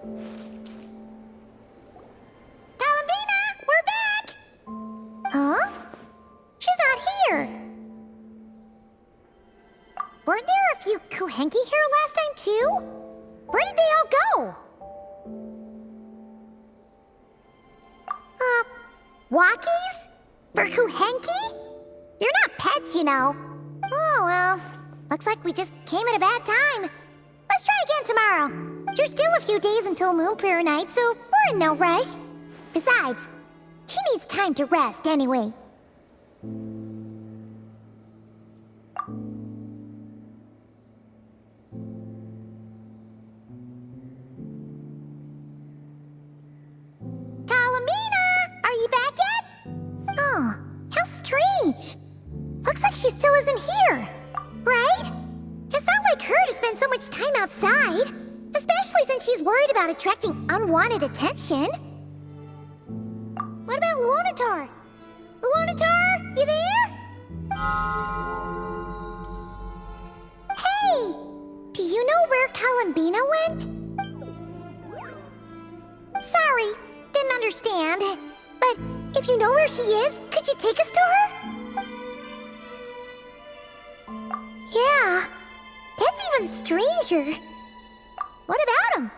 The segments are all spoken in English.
Columbina, we're back! Huh? She's not here. Weren't there a few Kuhenki here last time, too? Where did they all go? Walkies? For Kuhenki? You're not pets, you know. Oh, well. Looks like we just came at a bad time. Let's try again tomorrow. There's still a few days until Moon Prayer Night, so we're in no rush. Besides, she needs time to rest anyway. Looks like she still isn't here, right? It's not like her to spend so much time outside, especially since she's worried about attracting unwanted attention. What about Luonatar? Luonatar, you there? Hey! Do you know where Columbina went? Sorry, didn't understand. But if you know where she is, could you take us to her? Yeah, that's even stranger. What about him?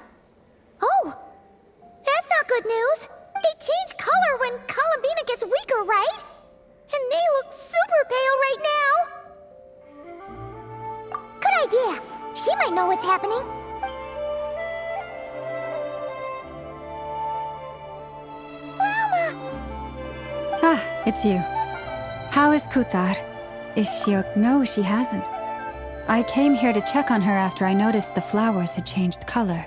Oh, that's not good news. They change color when Columbina gets weaker, right? And they look super pale right now. Good idea. She might know what's happening. Lauma! Ah, it's you. How is Kutar? No, she hasn't. I came here to check on her after I noticed the flowers had changed color.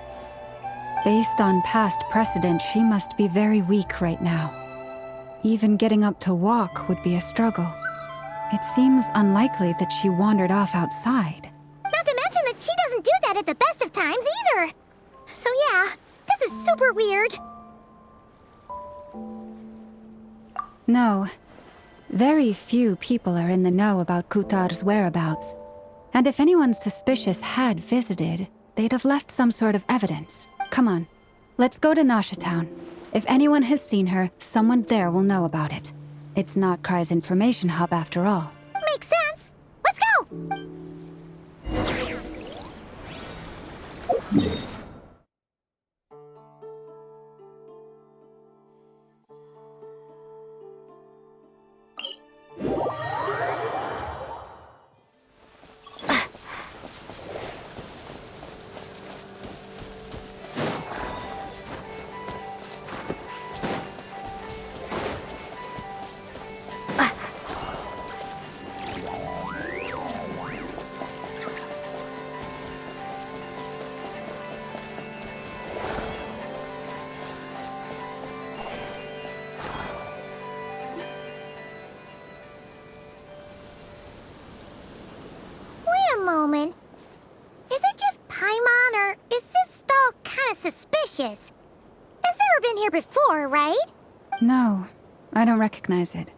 Based on past precedent, she must be very weak right now. Even getting up to walk would be a struggle. It seems unlikely that she wandered off outside. Not to mention that she doesn't do that at the best of times either. So yeah, this is super weird. No. Very few people are in the know about Kutar's whereabouts. And if anyone suspicious had visited, they'd have left some sort of evidence. Come on, let's go to Nasha Town. If anyone has seen her, someone there will know about it. It's Nod-Krai's information hub after all. Makes sense. Let's go! Moment. Is it just Paimon, or is this doll kind of suspicious? It's never been here before, right? No, I don't recognize it.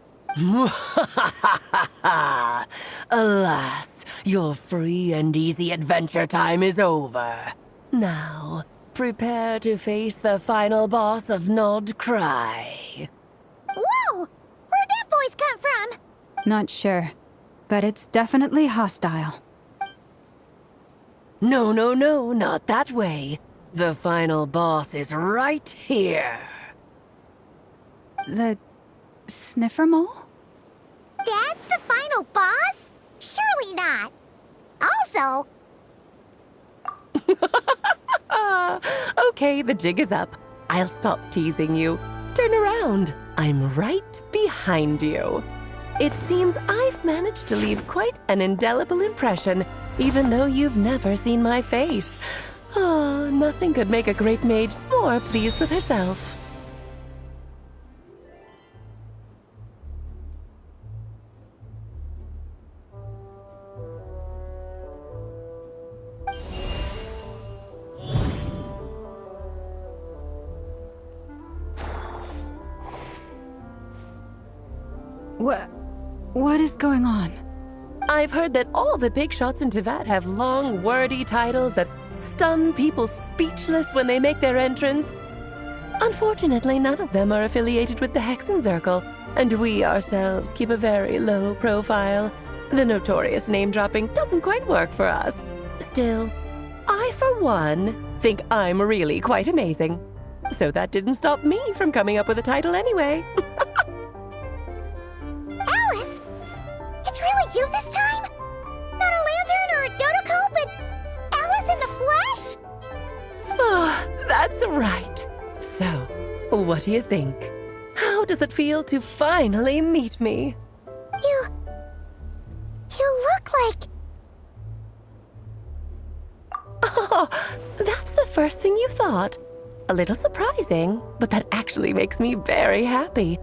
Alas, your free and easy adventure time is over. Now, prepare to face the final boss of Nod-Krai. Whoa! Where'd that voice come from? Not sure, but it's definitely hostile. No, no, no, not that way. The final boss is right here. The sniffer mole? That's the final boss? Surely not. Also... Okay, the jig is up. I'll stop teasing you. Turn around. I'm right behind you. It seems I've managed to leave quite an indelible impression, even though you've never seen my face. Ah, nothing could make a great mage more pleased with herself. What is going on? I've heard that all the big shots in Teyvat have long, wordy titles that stun people speechless when they make their entrance. Unfortunately, none of them are affiliated with the Hexen Circle, and we ourselves keep a very low profile. The notorious name-dropping doesn't quite work for us. Still, I, for one, think I'm really quite amazing. So that didn't stop me from coming up with a title anyway. Alice? It's really you this time? Not a lantern or a dodo, but Alice in the flesh? Oh, that's right. So, what do you think? How does it feel to finally meet me? You look like... Oh, that's the first thing you thought. A little surprising, but that actually makes me very happy.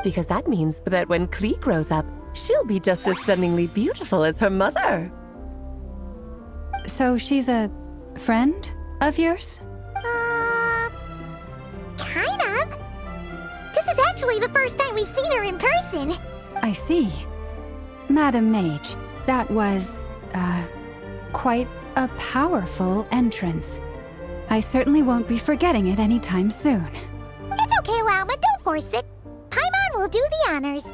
Because that means that when Klee grows up, she'll be just as stunningly beautiful as her mother. So she's a friend of yours? Kind of. This is actually the first time we've seen her in person. I see. Madam Mage, that was, quite a powerful entrance. I certainly won't be forgetting it anytime soon. It's okay, Lauma, don't force it. Paimon will do the honors.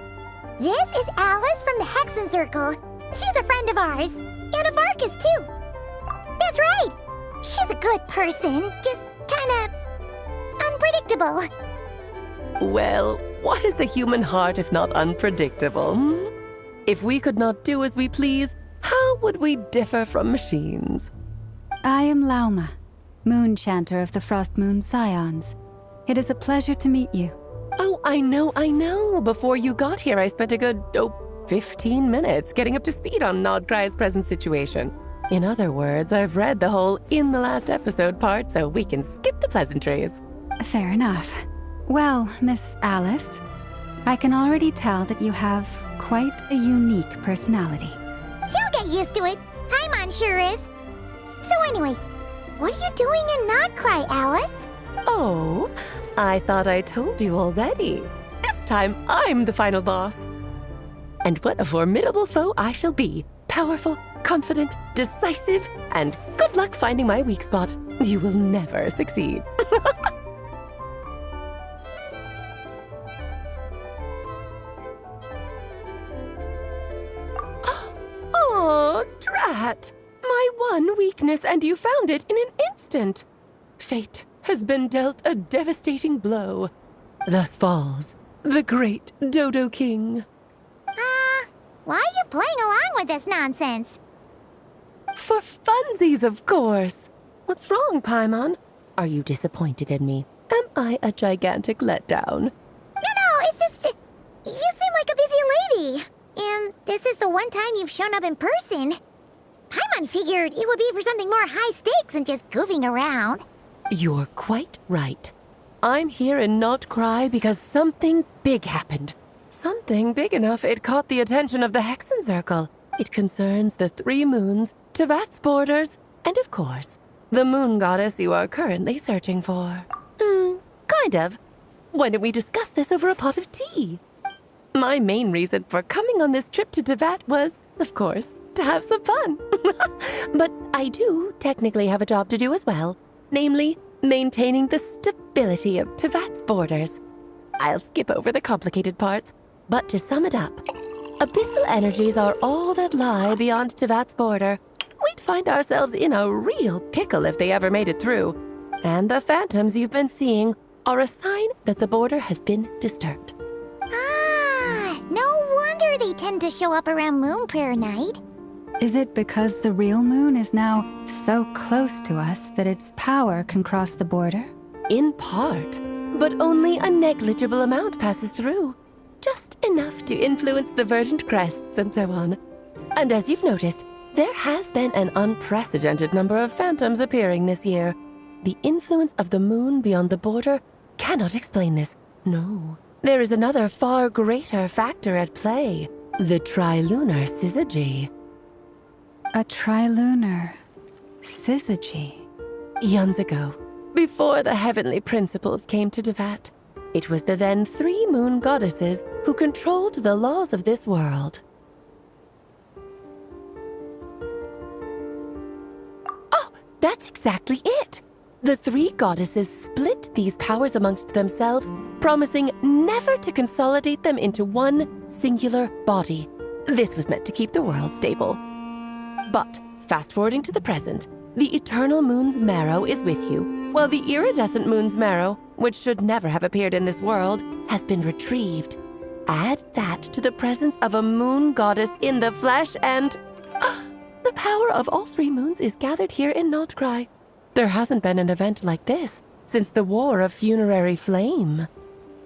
This is Alice from the Hexen Circle. She's a friend of ours, and of Varka's too. That's right. She's a good person, just kinda unpredictable. Well, what is the human heart if not unpredictable? If we could not do as we please, how would we differ from machines? I am Lauma, Moon Chanter of the Frost Moon Scions. It is a pleasure to meet you. Oh, I know. Before you got here, I spent a good, 15 minutes getting up to speed on Nod-Krai's present situation. In other words, I've read the whole in the last episode part, so we can skip the pleasantries. Fair enough. Well, Miss Alice, I can already tell that you have quite a unique personality. You'll get used to it. Paimon sure is. So anyway, what are you doing in Nod-Krai, Alice? Oh, I thought I told you already. This time, I'm the final boss. And what a formidable foe I shall be. Powerful, confident, decisive, and good luck finding my weak spot. You will never succeed. Oh, drat! My one weakness, and you found it in an instant. Fate has been dealt a devastating blow. Thus falls the great Dodo King. Why are you playing along with this nonsense? For funsies, of course. What's wrong, Paimon? Are you disappointed in me? Am I a gigantic letdown? No, it's just... You seem like a busy lady. And this is the one time you've shown up in person. Paimon figured it would be for something more high stakes than just goofing around. You're quite right. I'm here in Nod-Krai because something big happened. Something big enough it caught the attention of the Hexen Circle. It concerns the 3 moons, Tevat's borders, and of course, the moon goddess you are currently searching for. Kind of. Why don't we discuss this over a pot of tea? My main reason for coming on this trip to Tevat was, of course, to have some fun. But I do technically have a job to do as well, namely, maintaining the stability of Tevat's borders. I'll skip over the complicated parts, but to sum it up, abyssal energies are all that lie beyond Tevat's border. We'd find ourselves in a real pickle if they ever made it through. And the phantoms you've been seeing are a sign that the border has been disturbed. No wonder they tend to show up around Moon Prayer Night. Is it because the real moon is now so close to us that its power can cross the border? In part, but only a negligible amount passes through. Just enough to influence the verdant crests and so on. And as you've noticed, there has been an unprecedented number of phantoms appearing this year. The influence of the moon beyond the border cannot explain this. No. There is another far greater factor at play. The trilunar syzygy. A trilunar syzygy. Eons ago, before the heavenly principles came to Tevat, it was the then 3 moon goddesses who controlled the laws of this world. Oh, that's That's exactly it. The three goddesses split these powers amongst themselves, promising never to consolidate them into one singular body. This was meant to keep the world stable. But, fast-forwarding to the present, the eternal moon's marrow is with you, while the iridescent moon's marrow, which should never have appeared in this world, has been retrieved. Add that to the presence of a moon goddess in the flesh and... the power of all three moons is gathered here in Nod-Krai. There hasn't been an event like this since the War of Funerary Flame.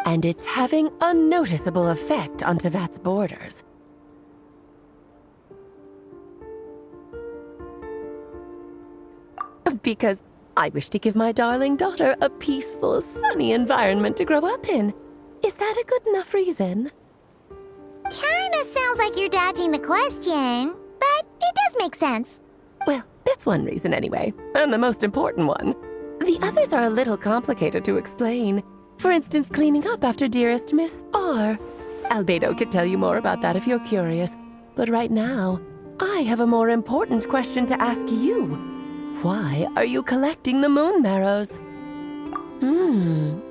And it's having a noticeable effect on Tevat's borders. Because I wish to give my darling daughter a peaceful, sunny environment to grow up in. Is that a good enough reason? Kinda sounds like you're dodging the question, but it does make sense. Well, that's one reason anyway, and the most important one. The others are a little complicated to explain. For instance, cleaning up after dearest Miss R. Albedo could tell you more about that if you're curious. But right now, I have a more important question to ask you. Why are you collecting the moon marrows?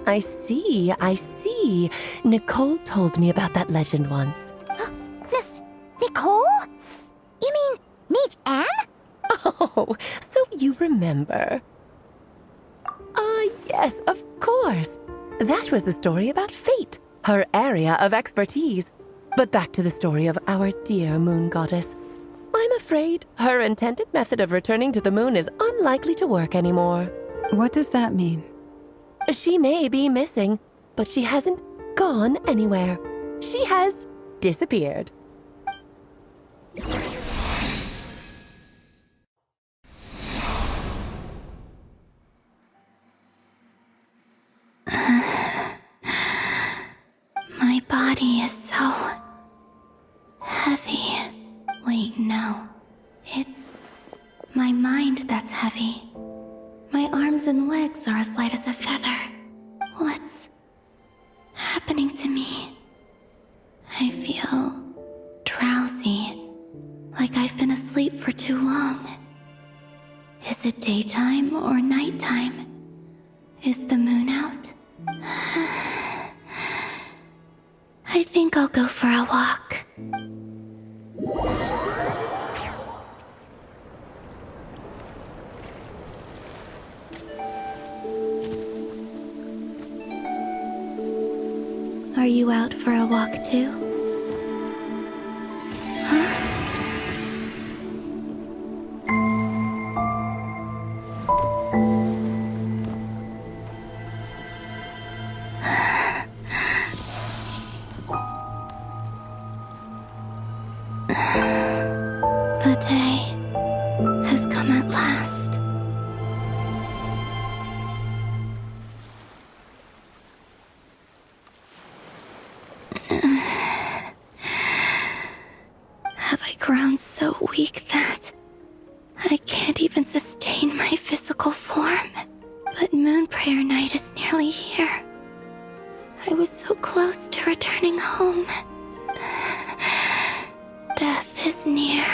I see. Nicole told me about that legend once. Nicole? You mean Mage Anne? Oh, so you remember. Yes, of course. That was a story about fate, her area of expertise. But back to the story of our dear moon goddess. I'm afraid her intended method of returning to the moon is unlikely to work anymore. What does that mean? She may be missing, but she hasn't gone anywhere. She has disappeared. My body is so heavy. Wait, no. It's my mind that's heavy. My arms and legs are as light as a feather. What's happening to me? I feel drowsy, like I've been asleep for too long. Is it daytime or nighttime? Is the moon out? I think I'll go for a walk. Are you out for a walk too? The day has come at last. Have I grown so weak that I can't even sustain my physical form? But Moon Prayer Night is nearly here. I was so close to returning home. Death is near.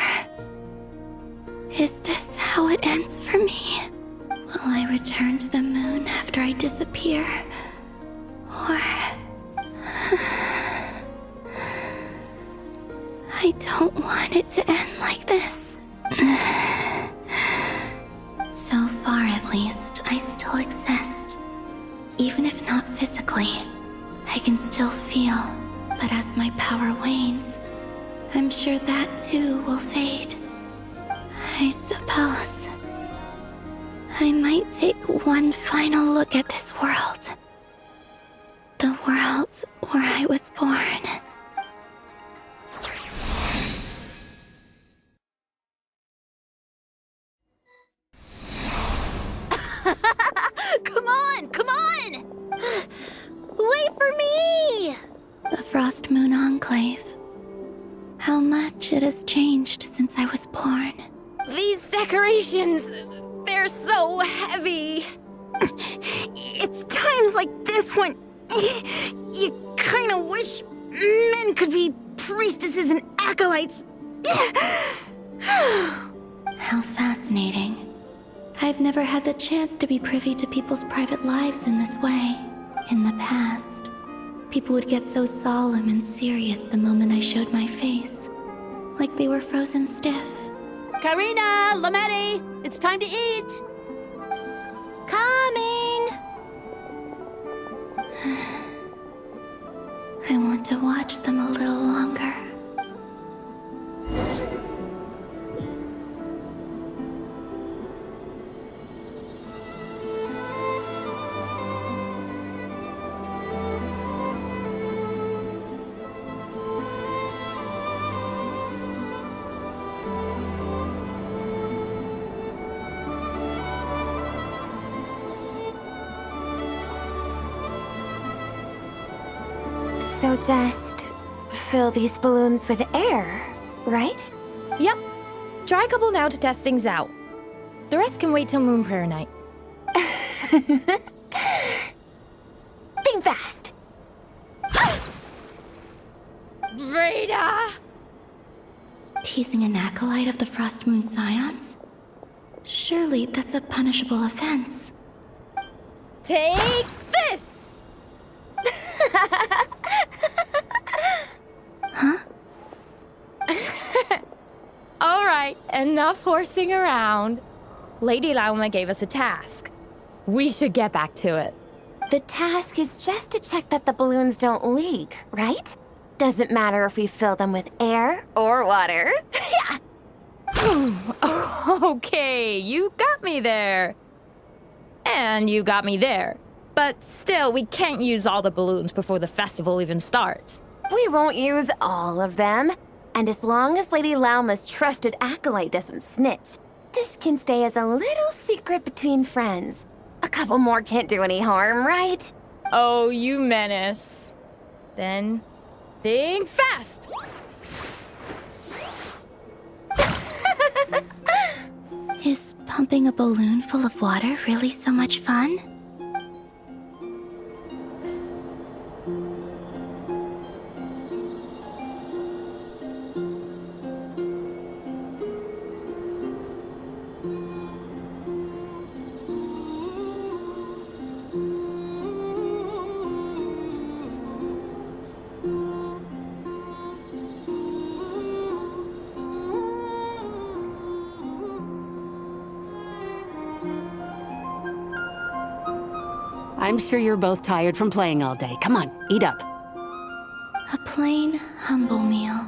Is this how it ends for me? Will I return to the moon after I disappear? Or... I don't want it to end like this. So far, at least, I still exist. Even if not physically, I can still feel. But as my power wanes, I'm sure that too will fade. I suppose I might take one final look at this world. The world where I was born. Come on! Wait for me! The Frost Moon Enclave. How much it has changed since I was born. These decorations, they're so heavy. It's times like this when you kind of wish men could be priestesses and acolytes. How fascinating. I've never had the chance to be privy to people's private lives in this way. In the past, people would get so solemn and serious the moment I showed my face, like they were frozen stiff. Karina, Lametti, it's time to eat. Coming! I want to watch them a little longer. So just fill these balloons with air, right? Yep. Try a couple now to test things out. The rest can wait till Moon Prayer Night. Think fast. Rita! Teasing an acolyte of the Frost Moon Scions? Surely that's a punishable offense. Take this! Huh? All right, enough horsing around. Lady Lauma gave us a task. We should get back to it. The task is just to check that the balloons don't leak, right? Doesn't matter if we fill them with air or water. Yeah. Okay, you got me there. And you got me there. But still, we can't use all the balloons before the festival even starts. We won't use all of them. And as long as Lady Lauma's trusted acolyte doesn't snitch, this can stay as a little secret between friends. A couple more can't do any harm, right? Oh, you menace. Then, think fast! Is pumping a balloon full of water really so much fun? I'm sure you're both tired from playing all day. Come on, eat up. A plain, humble meal.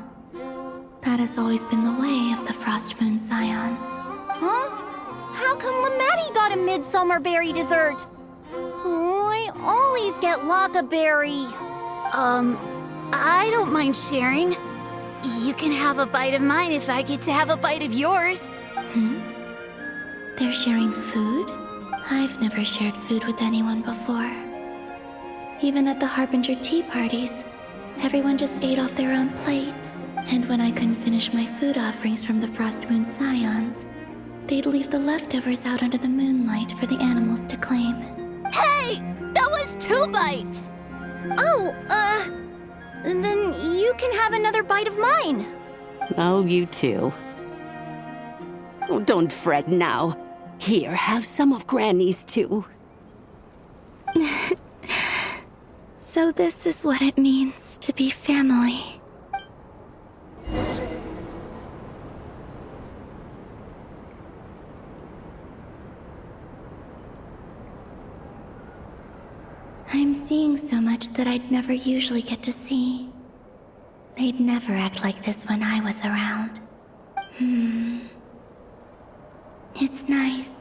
That has always been the way of the Frost Moon Scions. Huh? How come Lametti got a midsummer berry dessert? Oh, I always get Lockaberry. I don't mind sharing. You can have a bite of mine if I get to have a bite of yours. They're sharing food? I've never shared food with anyone before. Even at the Harbinger tea parties, everyone just ate off their own plate. And when I couldn't finish my food offerings from the Frost Moon Scions, they'd leave the leftovers out under the moonlight for the animals to claim. Hey! That was 2 bites! Oh, then you can have another bite of mine. Oh, you too. Oh, don't fret now. Here, have some of Granny's too. So this is what it means to be family. I'm seeing so much that I'd never usually get to see. They'd never act like this when I was around. It's nice,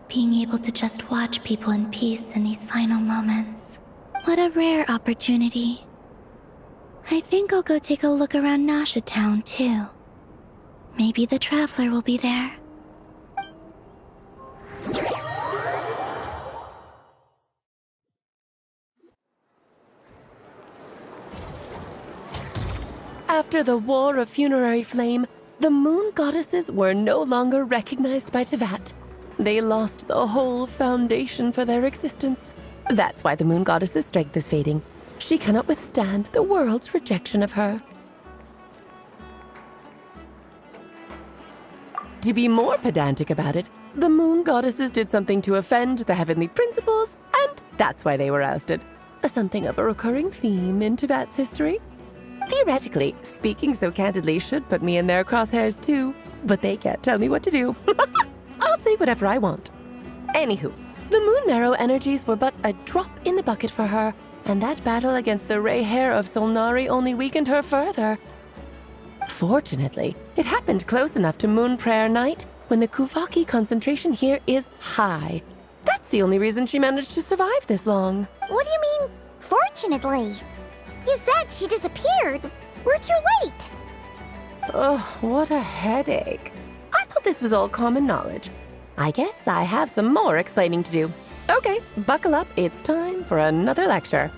being able to just watch people in peace in these final moments. What a rare opportunity. I think I'll go take a look around Nasha Town, too. Maybe the Traveler will be there. After the War of Funerary Flame, the Moon Goddesses were no longer recognized by Tevat. They lost the whole foundation for their existence. That's why the Moon Goddess's strength is fading. She cannot withstand the world's rejection of her. To be more pedantic about it, The moon goddesses did something to offend the heavenly principles, and that's why they were ousted. Something of a recurring theme in Tevat's history. Theoretically, speaking so candidly should put me in their crosshairs too, but they can't tell me what to do. I'll say whatever I want. Anywho, the Moon Marrow energies were but a drop in the bucket for her, and that battle against the Ray Hair of Solnari only weakened her further. Fortunately, it happened close enough to Moon Prayer Night when the Kuvaki concentration here is high. That's the only reason she managed to survive this long. What do you mean, fortunately? You said she disappeared. We're too late. Ugh, what a headache. I thought this was all common knowledge. I guess I have some more explaining to do. Okay, buckle up. It's time for another lecture.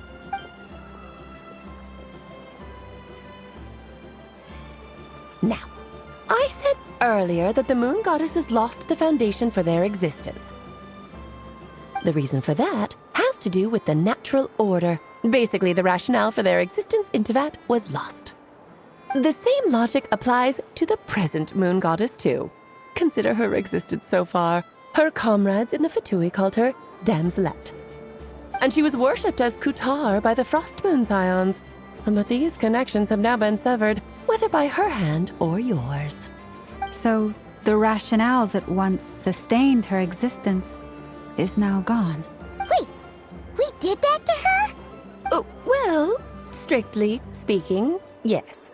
Now, I said earlier that the moon goddesses lost the foundation for their existence. The reason for that has to do with the natural order. Basically, the rationale for their existence in Tevat was lost. The same logic applies to the present moon goddess, too. Consider her existence so far. Her comrades in the Fatui called her Damselette. And she was worshipped as Kutar by the Frost Moon Scions. But these connections have now been severed, whether by her hand or yours. So, the rationale that once sustained her existence is now gone. Wait, we did that to her? Oh, well, strictly speaking, yes.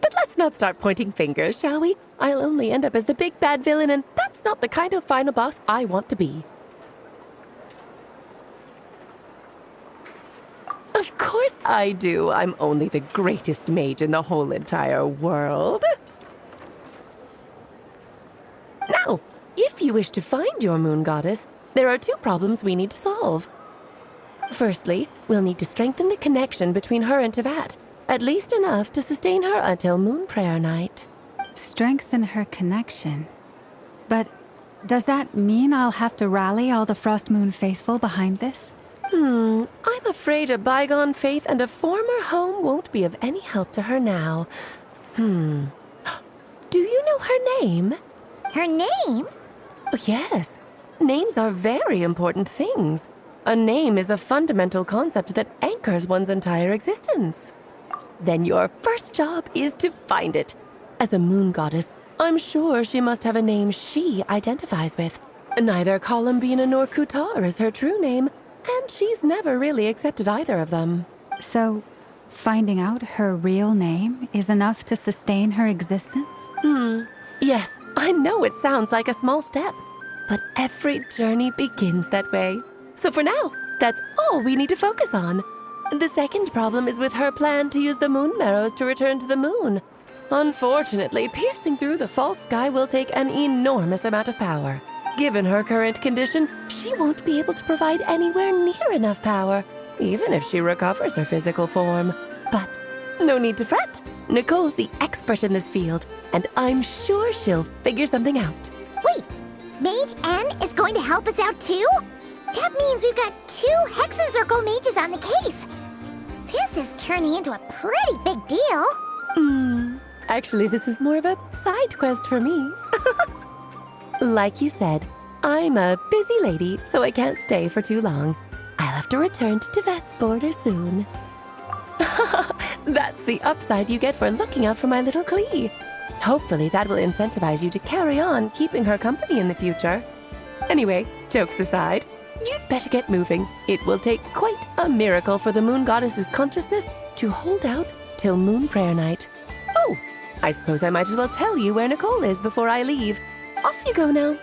But let's not start pointing fingers, shall we? I'll only end up as the big bad villain, and that's not the kind of final boss I want to be. Of course I do. I'm only the greatest mage in the whole entire world. Now, if you wish to find your moon goddess, there are two problems we need to solve. Firstly, we'll need to strengthen the connection between her and Tevat, at least enough to sustain her until Moon Prayer Night. Strengthen her connection. But does that mean I'll have to rally all the Frost Moon faithful behind this? I'm afraid a bygone faith and a former home won't be of any help to her now. Do you know her name? Her name? Oh, yes. Names are very important things. A name is a fundamental concept that anchors one's entire existence. Then your first job is to find it. As a moon goddess, I'm sure she must have a name she identifies with. Neither Columbina nor Kutar is her true name, and she's never really accepted either of them. So, finding out her real name is enough to sustain her existence? Yes, I know it sounds like a small step, but every journey begins that way. So for now, that's all we need to focus on. The second problem is with her plan to use the moon marrows to return to the moon. Unfortunately, piercing through the false sky will take an enormous amount of power. Given her current condition, she won't be able to provide anywhere near enough power, even if she recovers her physical form. But no need to fret. Nicole's the expert in this field, and I'm sure she'll figure something out. Wait, Mage N is going to help us out too? That means we've got 2 Hexacircle mages on the case. This is turning into a pretty big deal. Actually, this is more of a side quest for me. Like you said, I'm a busy lady, so I can't stay for too long. I'll have to return to Tevat's border soon. That's the upside you get for looking out for my little Klee. Hopefully that will incentivize you to carry on keeping her company in the future. Anyway, jokes aside, you'd better get moving. It will take quite a miracle for the moon goddess's consciousness to hold out till Moon Prayer Night. Oh, I suppose I might as well tell you where Nicole is before I leave. Off you go now.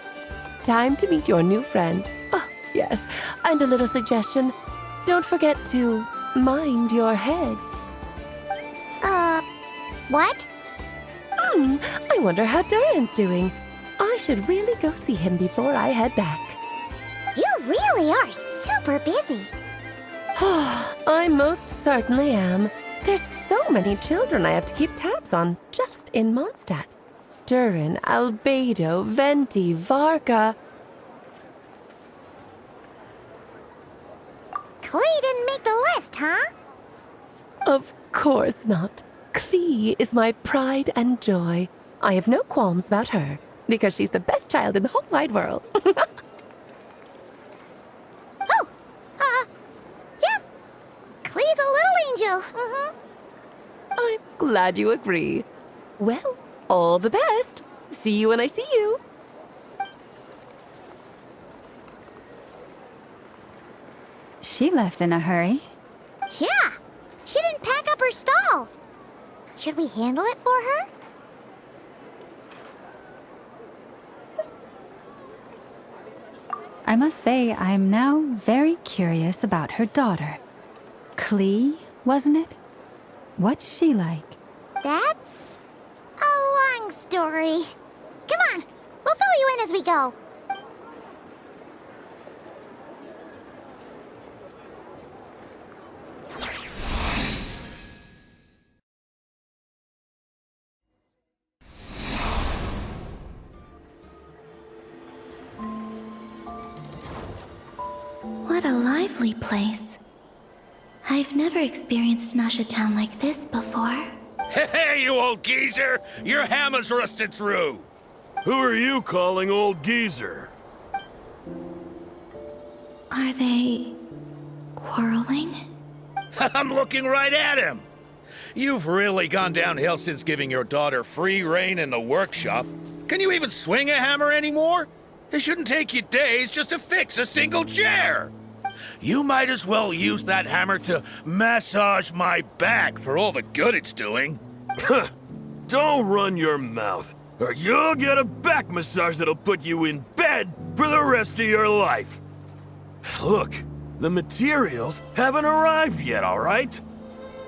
Time to meet your new friend. Oh, yes, and a little suggestion. Don't forget to mind your heads. What? I wonder how Duran's doing. I should really go see him before I head back. You really are super busy. I most certainly am. There's so many children I have to keep tabs on just in Mondstadt. Duran, Albedo, Venti, Varka. Klee didn't make the list, huh? Of course not. Klee is my pride and joy. I have no qualms about her. because she's the best child in the whole wide world. Oh, yeah. Klee's a little angel. I'm glad you agree. Well, all the best. See you when I see you. She left in a hurry. Yeah, she didn't pack up her stall. Should we handle it for her? I must say, I'm now very curious about her daughter. Klee, wasn't it? What's she like? That's a long story. Come on, we'll fill you in as we go. What a lively place. I've never experienced Nasha Town like this before. Hey, you old geezer! Your hammer's rusted through! Who are you calling old geezer? Are they quarreling? I'm looking right at him! You've really gone downhill since giving your daughter free rein in the workshop. Can you even swing a hammer anymore? It shouldn't take you days just to fix a single chair! You might as well use that hammer to massage my back for all the good it's doing. Don't run your mouth, or you'll get a back massage that'll put you in bed for the rest of your life. Look, the materials haven't arrived yet, all right?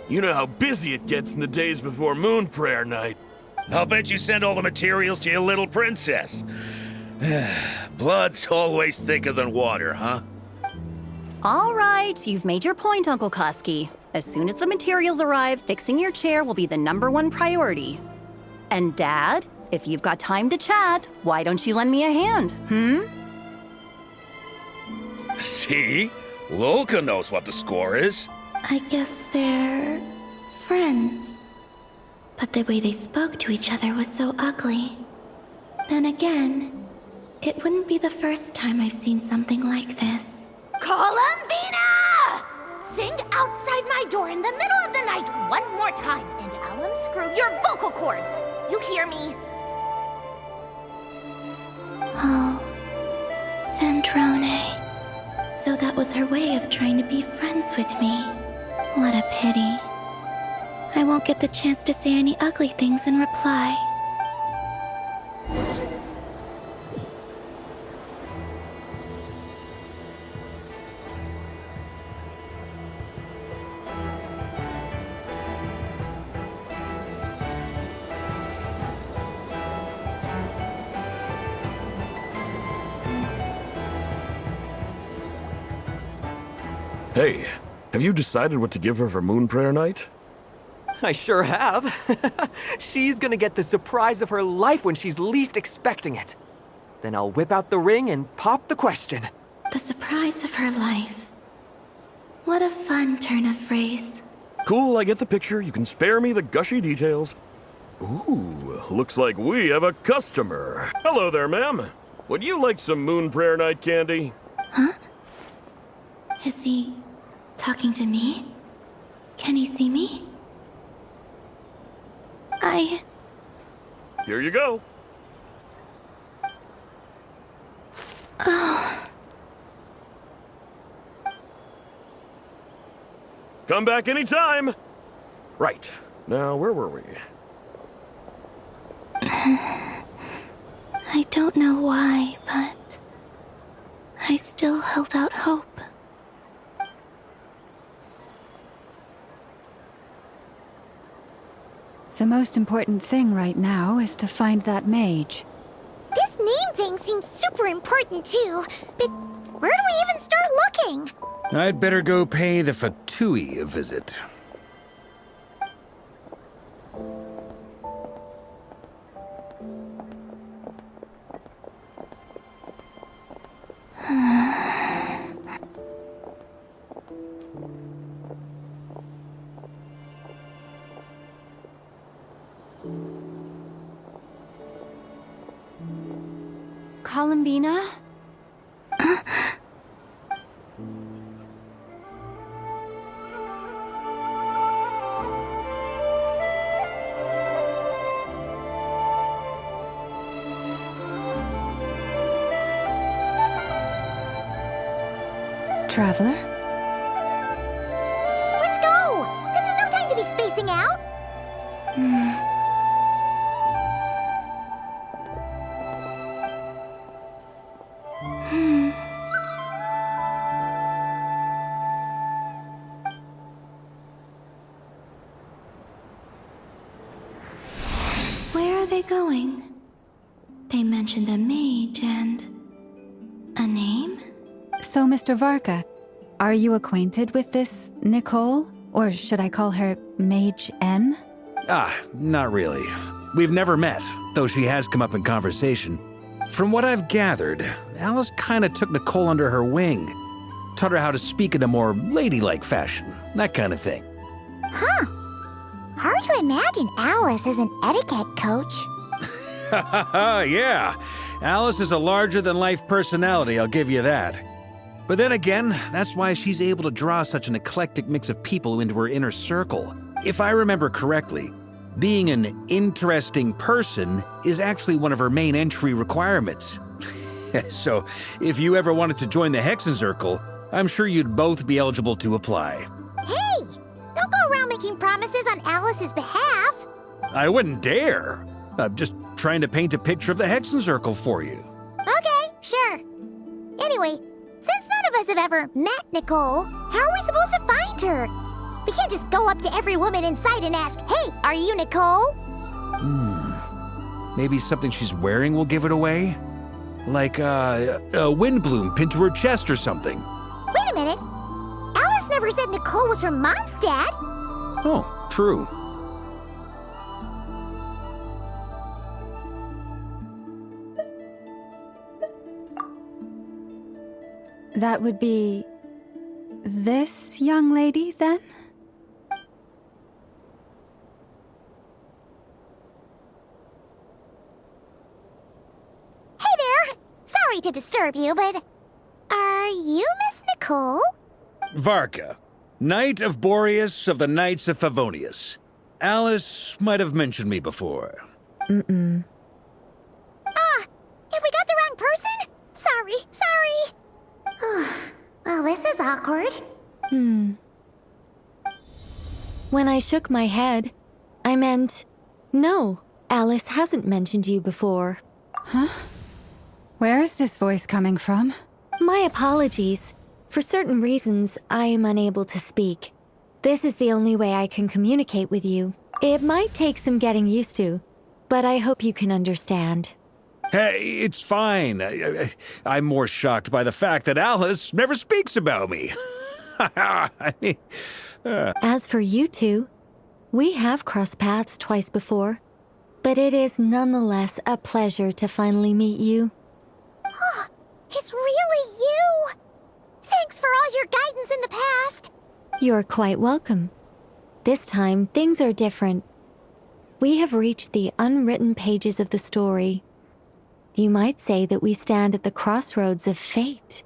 You know how busy it gets in the days before Moon Prayer Night. I'll bet you send all the materials to your little princess. Blood's always thicker than water, huh? All right, you've made your point, Uncle Koski. As soon as the materials arrive, fixing your chair will be the #1 priority. And Dad, if you've got time to chat, why don't you lend me a hand, See? Lolka knows what the score is. I guess they're friends. But the way they spoke to each other was so ugly. Then again, it wouldn't be the first time I've seen something like this. Columbina! Sing outside my door in the middle of the night one more time, and I'll unscrew your vocal cords. You hear me? Oh, Sandrone. So that was her way of trying to be friends with me. What a pity. I won't get the chance to say any ugly things in reply. Hey, have you decided what to give her for Moon Prayer Night? I sure have. She's gonna get the surprise of her life when she's least expecting it. Then I'll whip out the ring and pop the question. The surprise of her life. What a fun turn of phrase. Cool, I get the picture. You can spare me the gushy details. Ooh, looks like we have a customer. Hello there, ma'am. Would you like some Moon Prayer Night candy? Huh? Is he talking to me? Can he see me? Here you go. Oh. Come back anytime. Right. Now, where were we? I don't know why, but I still held out hope. The most important thing right now is to find that mage. This name thing seems super important too, but where do we even start looking? I'd better go pay the Fatui a visit. Columbina? Traveler? Let's go! This is no time to be spacing out! Where are they going? They mentioned a mage and... a name? So, Mr. Varka, are you acquainted with this Nicole? Or should I call her Mage N? Not really. We've never met, though she has come up in conversation. From what I've gathered, Alice kinda took Nicole under her wing. Taught her how to speak in a more ladylike fashion, that kind of thing. Huh. Hard to imagine Alice as an etiquette coach. Yeah. Alice is a larger-than-life personality, I'll give you that. But then again, that's why she's able to draw such an eclectic mix of people into her inner circle. If I remember correctly, being an interesting person is actually one of her main entry requirements. So, if you ever wanted to join the Hexen Circle, I'm sure you'd both be eligible to apply. Hey! Don't go around making promises on Alice's behalf! I wouldn't dare. I'm just trying to paint a picture of the Hexen Circle for you. Okay, sure. Anyway, since none of us have ever met Nicole, how are we supposed to find her? We can't just go up to every woman in sight and ask, "Hey, are you Nicole?" Maybe something she's wearing will give it away? Like a windbloom pinned to her chest or something. Wait a minute. Alice never said Nicole was from Mondstadt. Oh, true. That would be... this young lady, then? Hey there! Sorry to disturb you, but... are you Miss Nicole? Varka, Knight of Boreas of the Knights of Favonius. Alice might have mentioned me before. If we got the wrong person? Sorry. Well, this is awkward. When I shook my head, I meant, no, Alice hasn't mentioned you before. Huh? Where is this voice coming from? My apologies. For certain reasons, I am unable to speak. This is the only way I can communicate with you. It might take some getting used to, but I hope you can understand. Hey, it's fine. I'm more shocked by the fact that Alice never speaks about me. I mean, As for you two, we have crossed paths twice before, but it is nonetheless a pleasure to finally meet you. It's really you! Thanks for all your guidance in the past! You're quite welcome. This time, things are different. We have reached the unwritten pages of the story. You might say that we stand at the crossroads of fate.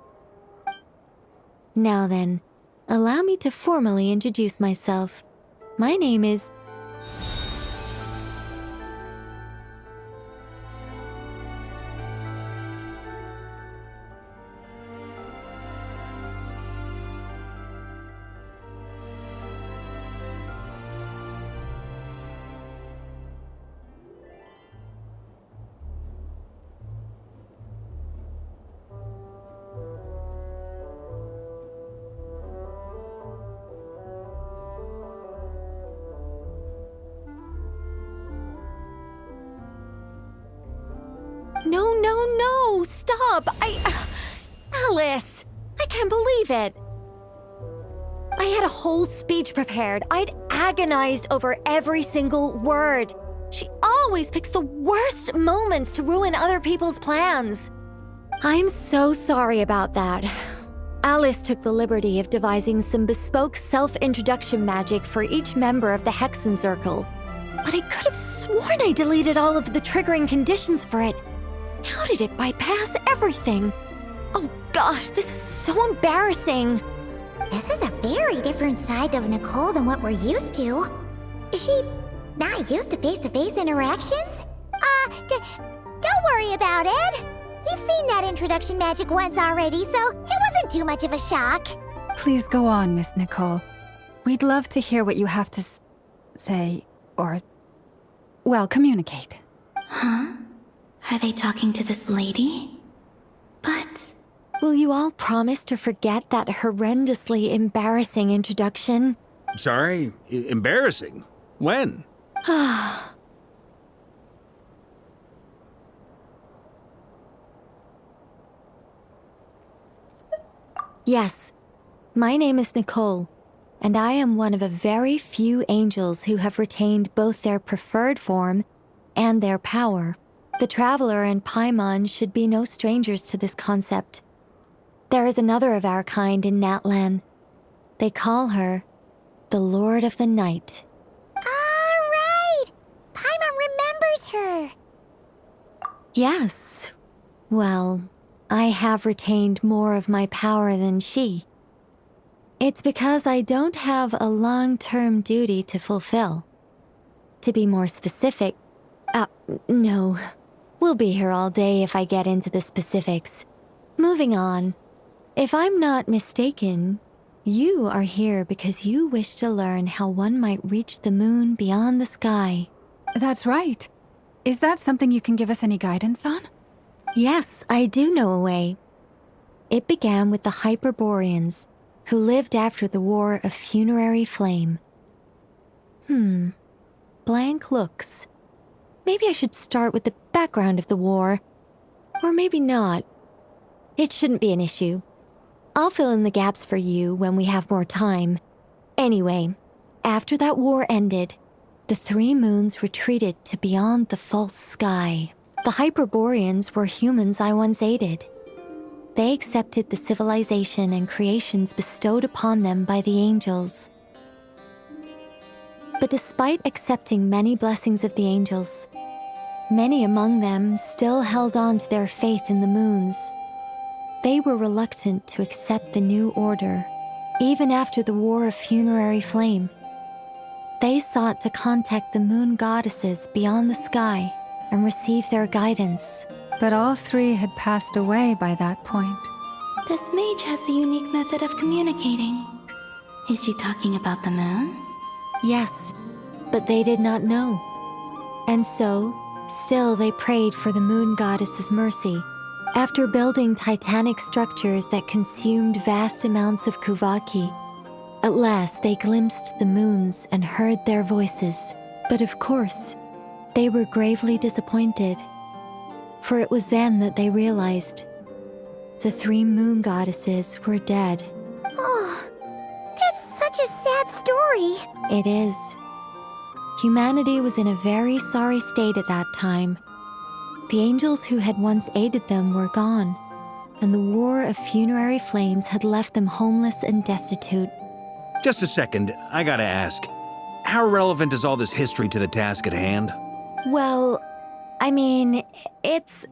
Now then, allow me to formally introduce myself. My name is... No, stop! Alice! I can't believe it! I had a whole speech prepared. I'd agonized over every single word. She always picks the worst moments to ruin other people's plans. I'm so sorry about that. Alice took the liberty of devising some bespoke self-introduction magic for each member of the Hexen Circle. But I could have sworn I deleted all of the triggering conditions for it. How did it bypass everything? Oh gosh, this is so embarrassing. This is a very different side of Nicole than what we're used to. Is she not used to face-to-face interactions? Don't worry about it. We've seen that introduction magic once already, so it wasn't too much of a shock. Please go on, Miss Nicole. We'd love to hear what you have to say, or, well, communicate. Huh? Are they talking to this lady? But... Will you all promise to forget that horrendously embarrassing introduction? Sorry? Embarrassing? When? Yes, my name is Nicole, and I am one of a very few angels who have retained both their preferred form and their power. The Traveler and Paimon should be no strangers to this concept. There is another of our kind in Natlan. They call her the Lord of the Night. Right! Paimon remembers her. Yes. Well, I have retained more of my power than she. It's because I don't have a long-term duty to fulfill. To be more specific, no. We'll be here all day if I get into the specifics. Moving on. If I'm not mistaken, you are here because you wish to learn how one might reach the moon beyond the sky. That's right. Is that something you can give us any guidance on? Yes, I do know a way. It began with the Hyperboreans, who lived after the War of Funerary Flame. Blank looks. Maybe I should start with the background of the war. Or maybe not. It shouldn't be an issue. I'll fill in the gaps for you when we have more time. Anyway, after that war ended, the three moons retreated to beyond the false sky. The Hyperboreans were humans I once aided. They accepted the civilization and creations bestowed upon them by the angels. But despite accepting many blessings of the angels, many among them still held on to their faith in the moons. They were reluctant to accept the new order, even after the War of Funerary Flame. They sought to contact the moon goddesses beyond the sky and receive their guidance. But all three had passed away by that point. This mage has a unique method of communicating. Is she talking about the moons? Yes, but they did not know. And so, still they prayed for the moon goddess's mercy. After building titanic structures that consumed vast amounts of Kuvaki, at last they glimpsed the moons and heard their voices. But of course, they were gravely disappointed. For it was then that they realized the three moon goddesses were dead. Oh, that's such a sad story. It is. Humanity was in a very sorry state at that time. The angels who had once aided them were gone, and the War of Funerary Flames had left them homeless and destitute. Just a second, I gotta ask. How relevant is all this history to the task at hand? Well, I mean, it's...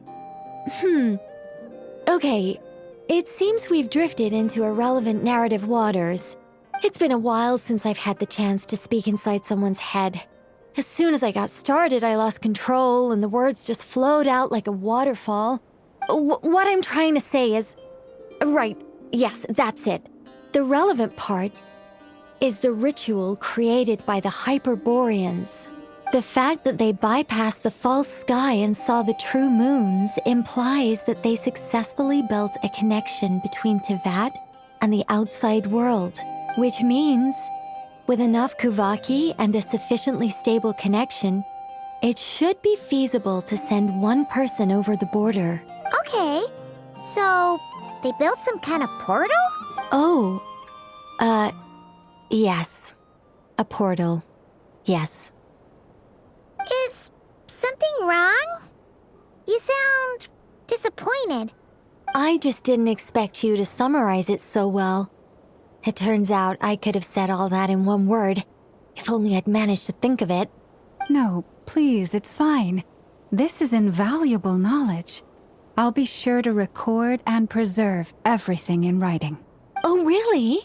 Okay, it seems we've drifted into irrelevant narrative waters. It's been a while since I've had the chance to speak inside someone's head. As soon as I got started, I lost control and the words just flowed out like a waterfall. What I'm trying to say is... Right, yes, that's it. The relevant part is the ritual created by the Hyperboreans. The fact that they bypassed the false sky and saw the true moons implies that they successfully built a connection between Tevat and the outside world, which means, with enough Kuvaki and a sufficiently stable connection, it should be feasible to send one person over the border. Okay, so they built some kind of portal? Oh, yes. A portal. Yes. Is something wrong? You sound disappointed. I just didn't expect you to summarize it so well. It turns out I could have said all that in one word, if only I'd managed to think of it. No, please, it's fine. This is invaluable knowledge. I'll be sure to record and preserve everything in writing. Oh, really?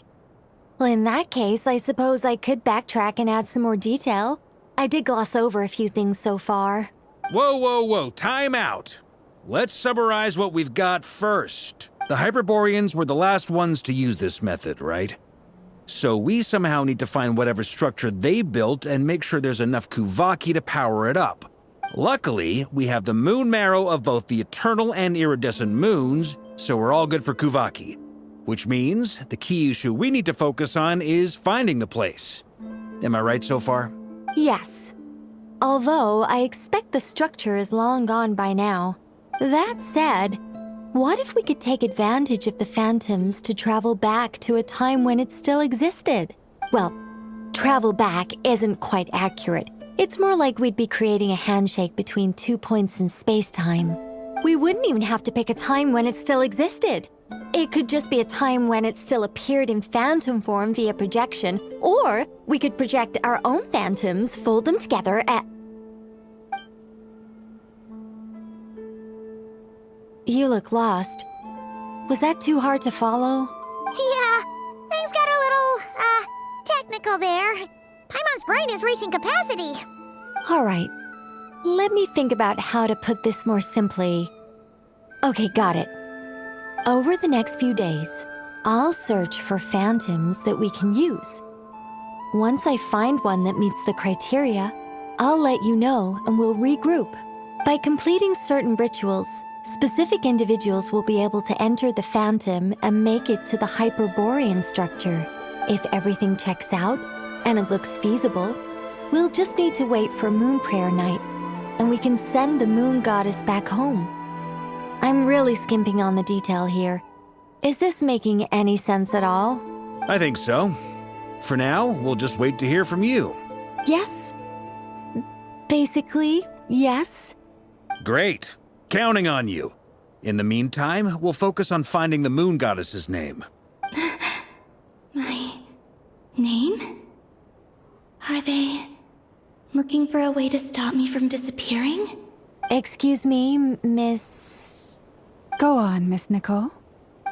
Well, in that case, I suppose I could backtrack and add some more detail. I did gloss over a few things so far. Whoa, whoa, whoa, time out. Let's summarize what we've got first. The Hyperboreans were the last ones to use this method, right? So we somehow need to find whatever structure they built and make sure there's enough Kuvaki to power it up. Luckily, we have the moon marrow of both the eternal and iridescent moons, so we're all good for Kuvaki. Which means the key issue we need to focus on is finding the place. Am I right so far? Yes. Although I expect the structure is long gone by now. That said, what if we could take advantage of the phantoms to travel back to a time when it still existed? Well, travel back isn't quite accurate. It's more like we'd be creating a handshake between 2 points in space-time. We wouldn't even have to pick a time when it still existed. It could just be a time when it still appeared in phantom form via projection, or we could project our own phantoms, fold them together at... You look lost. Was that too hard to follow? Yeah, things got a little, technical there. Paimon's brain is reaching capacity. All right. Let me think about how to put this more simply. Okay, got it. Over the next few days, I'll search for phantoms that we can use. Once I find one that meets the criteria, I'll let you know and we'll regroup. By completing certain rituals, specific individuals will be able to enter the phantom and make it to the Hyperborean structure. If everything checks out, and it looks feasible, we'll just need to wait for Moon Prayer Night, and we can send the Moon Goddess back home. I'm really skimping on the detail here. Is this making any sense at all? I think so. For now, we'll just wait to hear from you. Yes. Basically, yes. Great. Counting on you. In the meantime, we'll focus on finding the Moon Goddess's name. My name? Are they looking for a way to stop me from disappearing? Excuse me, Miss... Go on, Miss Nicole.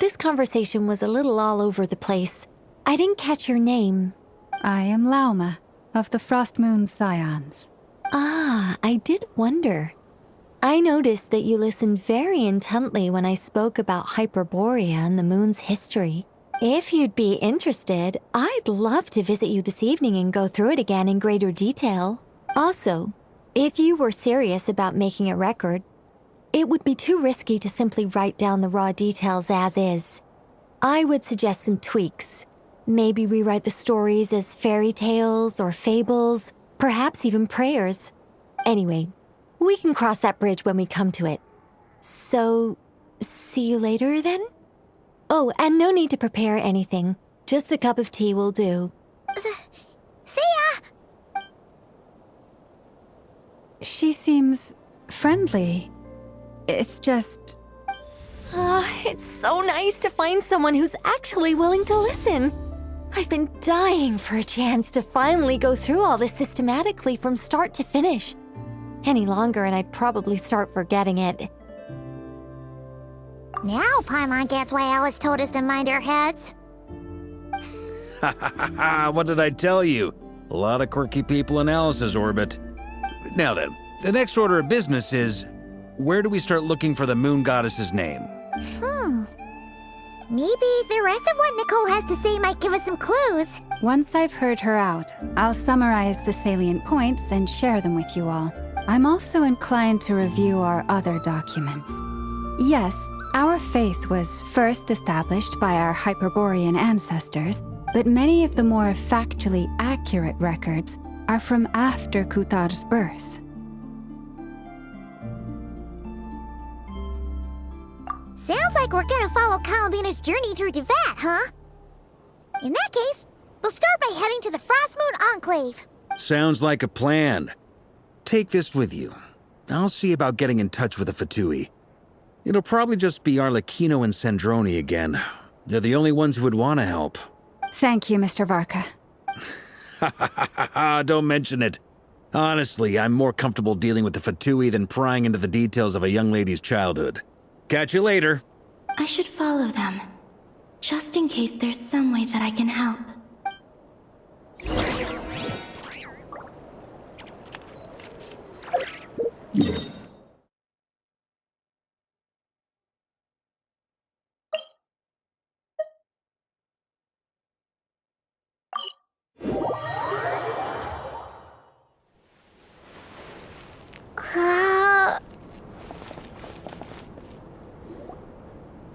This conversation was a little all over the place. I didn't catch your name. I am Lauma, of the Frost Moon Scions. Ah, I did wonder. I noticed that you listened very intently when I spoke about Hyperborea and the moon's history. If you'd be interested, I'd love to visit you this evening and go through it again in greater detail. Also, if you were serious about making a record, it would be too risky to simply write down the raw details as is. I would suggest some tweaks. Maybe rewrite the stories as fairy tales or fables, perhaps even prayers. Anyway, we can cross that bridge when we come to it. So, see you later then? Oh, and no need to prepare anything. Just a cup of tea will do. See ya! She seems friendly. It's just... It's so nice to find someone who's actually willing to listen. I've been dying for a chance to finally go through all this systematically from start to finish. Any longer and I'd probably start forgetting it. Now Paimon gets why Alice told us to mind our heads. Ha ha ha ha, what did I tell you? A lot of quirky people in Alice's orbit. Now then, the next order of business is, where do we start looking for the Moon Goddess's name? Maybe the rest of what Nicole has to say might give us some clues. Once I've heard her out, I'll summarize the salient points and share them with you all. I'm also inclined to review our other documents. Yes, our faith was first established by our Hyperborean ancestors, but many of the more factually accurate records are from after Kutar's birth. Sounds like we're gonna follow Columbina's journey through Duvat, huh? In that case, we'll start by heading to the Frost Moon Enclave. Sounds like a plan. Take this with you. I'll see about getting in touch with the Fatui. It'll probably just be Arlecchino and Sandrone again. They're the only ones who would want to help. Thank you, Mr. Varka. Ha ha ha ha ha, don't mention it. Honestly, I'm more comfortable dealing with the Fatui than prying into the details of a young lady's childhood. Catch you later. I should follow them, just in case there's some way that I can help.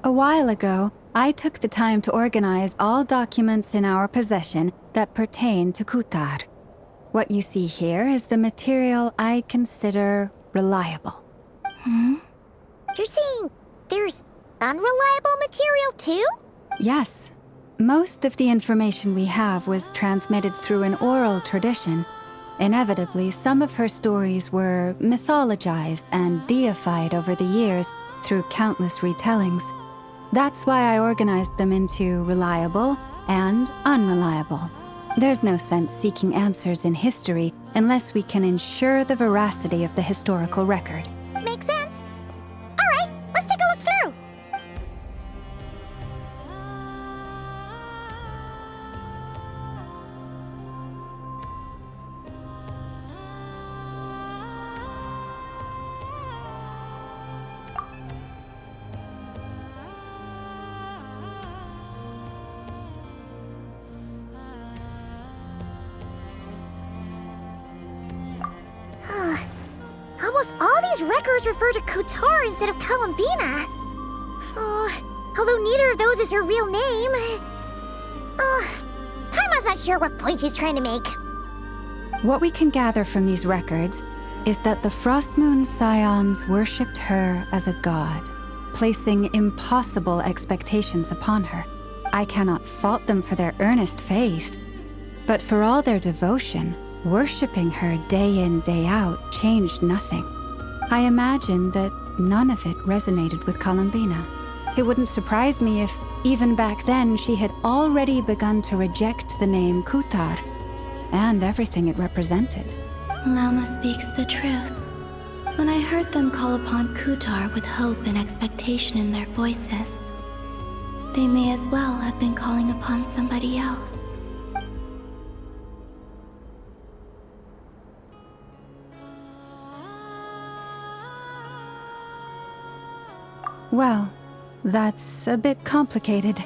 A while ago, I took the time to organize all documents in our possession that pertain to Kutar. What you see here is the material I consider reliable. You're saying there's unreliable material too? Yes. Most of the information we have was transmitted through an oral tradition. Inevitably, some of her stories were mythologized and deified over the years through countless retellings. That's why I organized them into reliable and unreliable. There's no sense seeking answers in history unless we can ensure the veracity of the historical record. Makes sense. All right, let's take a look through. Almost all these records refer to Kutar instead of Columbina. Although neither of those is her real name. Paimon's not sure what point she's trying to make. What we can gather from these records is that the Frost Moon Scions worshipped her as a god, placing impossible expectations upon her. I cannot fault them for their earnest faith, but for all their devotion, worshipping her day in, day out changed nothing. I imagine that none of it resonated with Columbina. It wouldn't surprise me if, even back then, she had already begun to reject the name Kutar and everything it represented. Lauma speaks the truth. When I heard them call upon Kutar with hope and expectation in their voices, they may as well have been calling upon somebody else. Well, that's a bit complicated.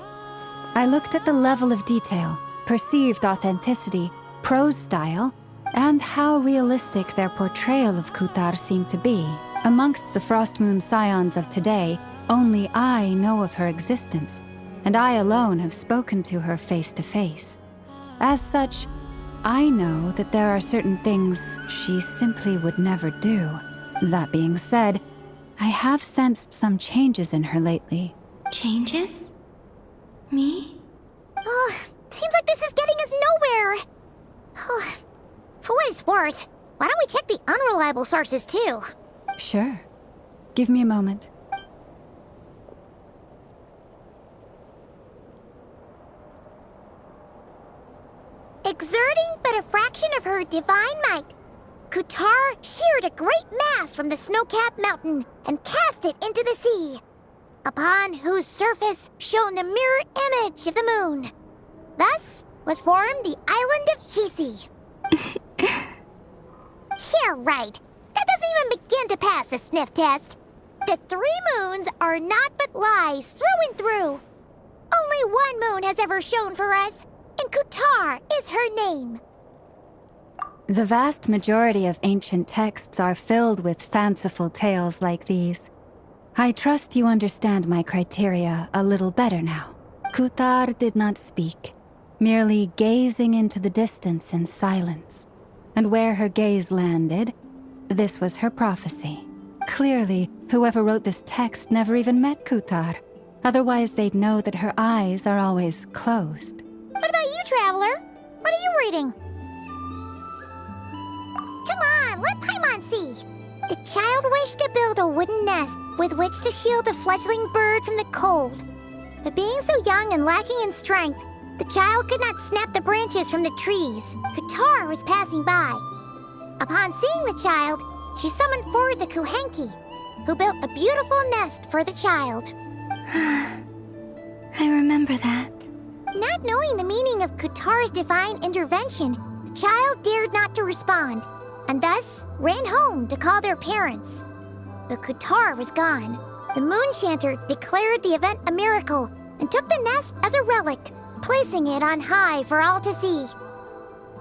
I looked at the level of detail, perceived authenticity, prose style, and how realistic their portrayal of Kutar seemed to be. Amongst the Frost Moon Scions of today, only I know of her existence, and I alone have spoken to her face to face. As such, I know that there are certain things she simply would never do. That being said, I have sensed some changes in her lately. Changes? Me? Seems like this is getting us nowhere. For what it's worth, why don't we check the unreliable sources too? Sure. Give me a moment. Exerting but a fraction of her divine might, Kutar sheared a great mass from the snow-capped mountain and cast it into the sea, upon whose surface shone the mirror image of the moon. Thus was formed the island of Hisi. Yeah, right. That doesn't even begin to pass the sniff test. The 3 moons are naught but lies through and through. Only one moon has ever shone for us, and Kutar is her name. The vast majority of ancient texts are filled with fanciful tales like these. I trust you understand my criteria a little better now. Kutar did not speak, merely gazing into the distance in silence. And where her gaze landed, this was her prophecy. Clearly, whoever wrote this text never even met Kutar. Otherwise, they'd know that her eyes are always closed. What about you, Traveler? What are you reading? Come on, let Paimon see. The child wished to build a wooden nest with which to shield a fledgling bird from the cold. But being so young and lacking in strength, the child could not snap the branches from the trees. Kutar was passing by. Upon seeing the child, she summoned forward the Kuhenki. who built a beautiful nest for the child. I remember that. Not knowing the meaning of Kutar's divine intervention, the child dared not to respond, and thus ran home to call their parents. But Kutar was gone. The moon chanter declared the event a miracle and took the nest as a relic, placing it on high for all to see.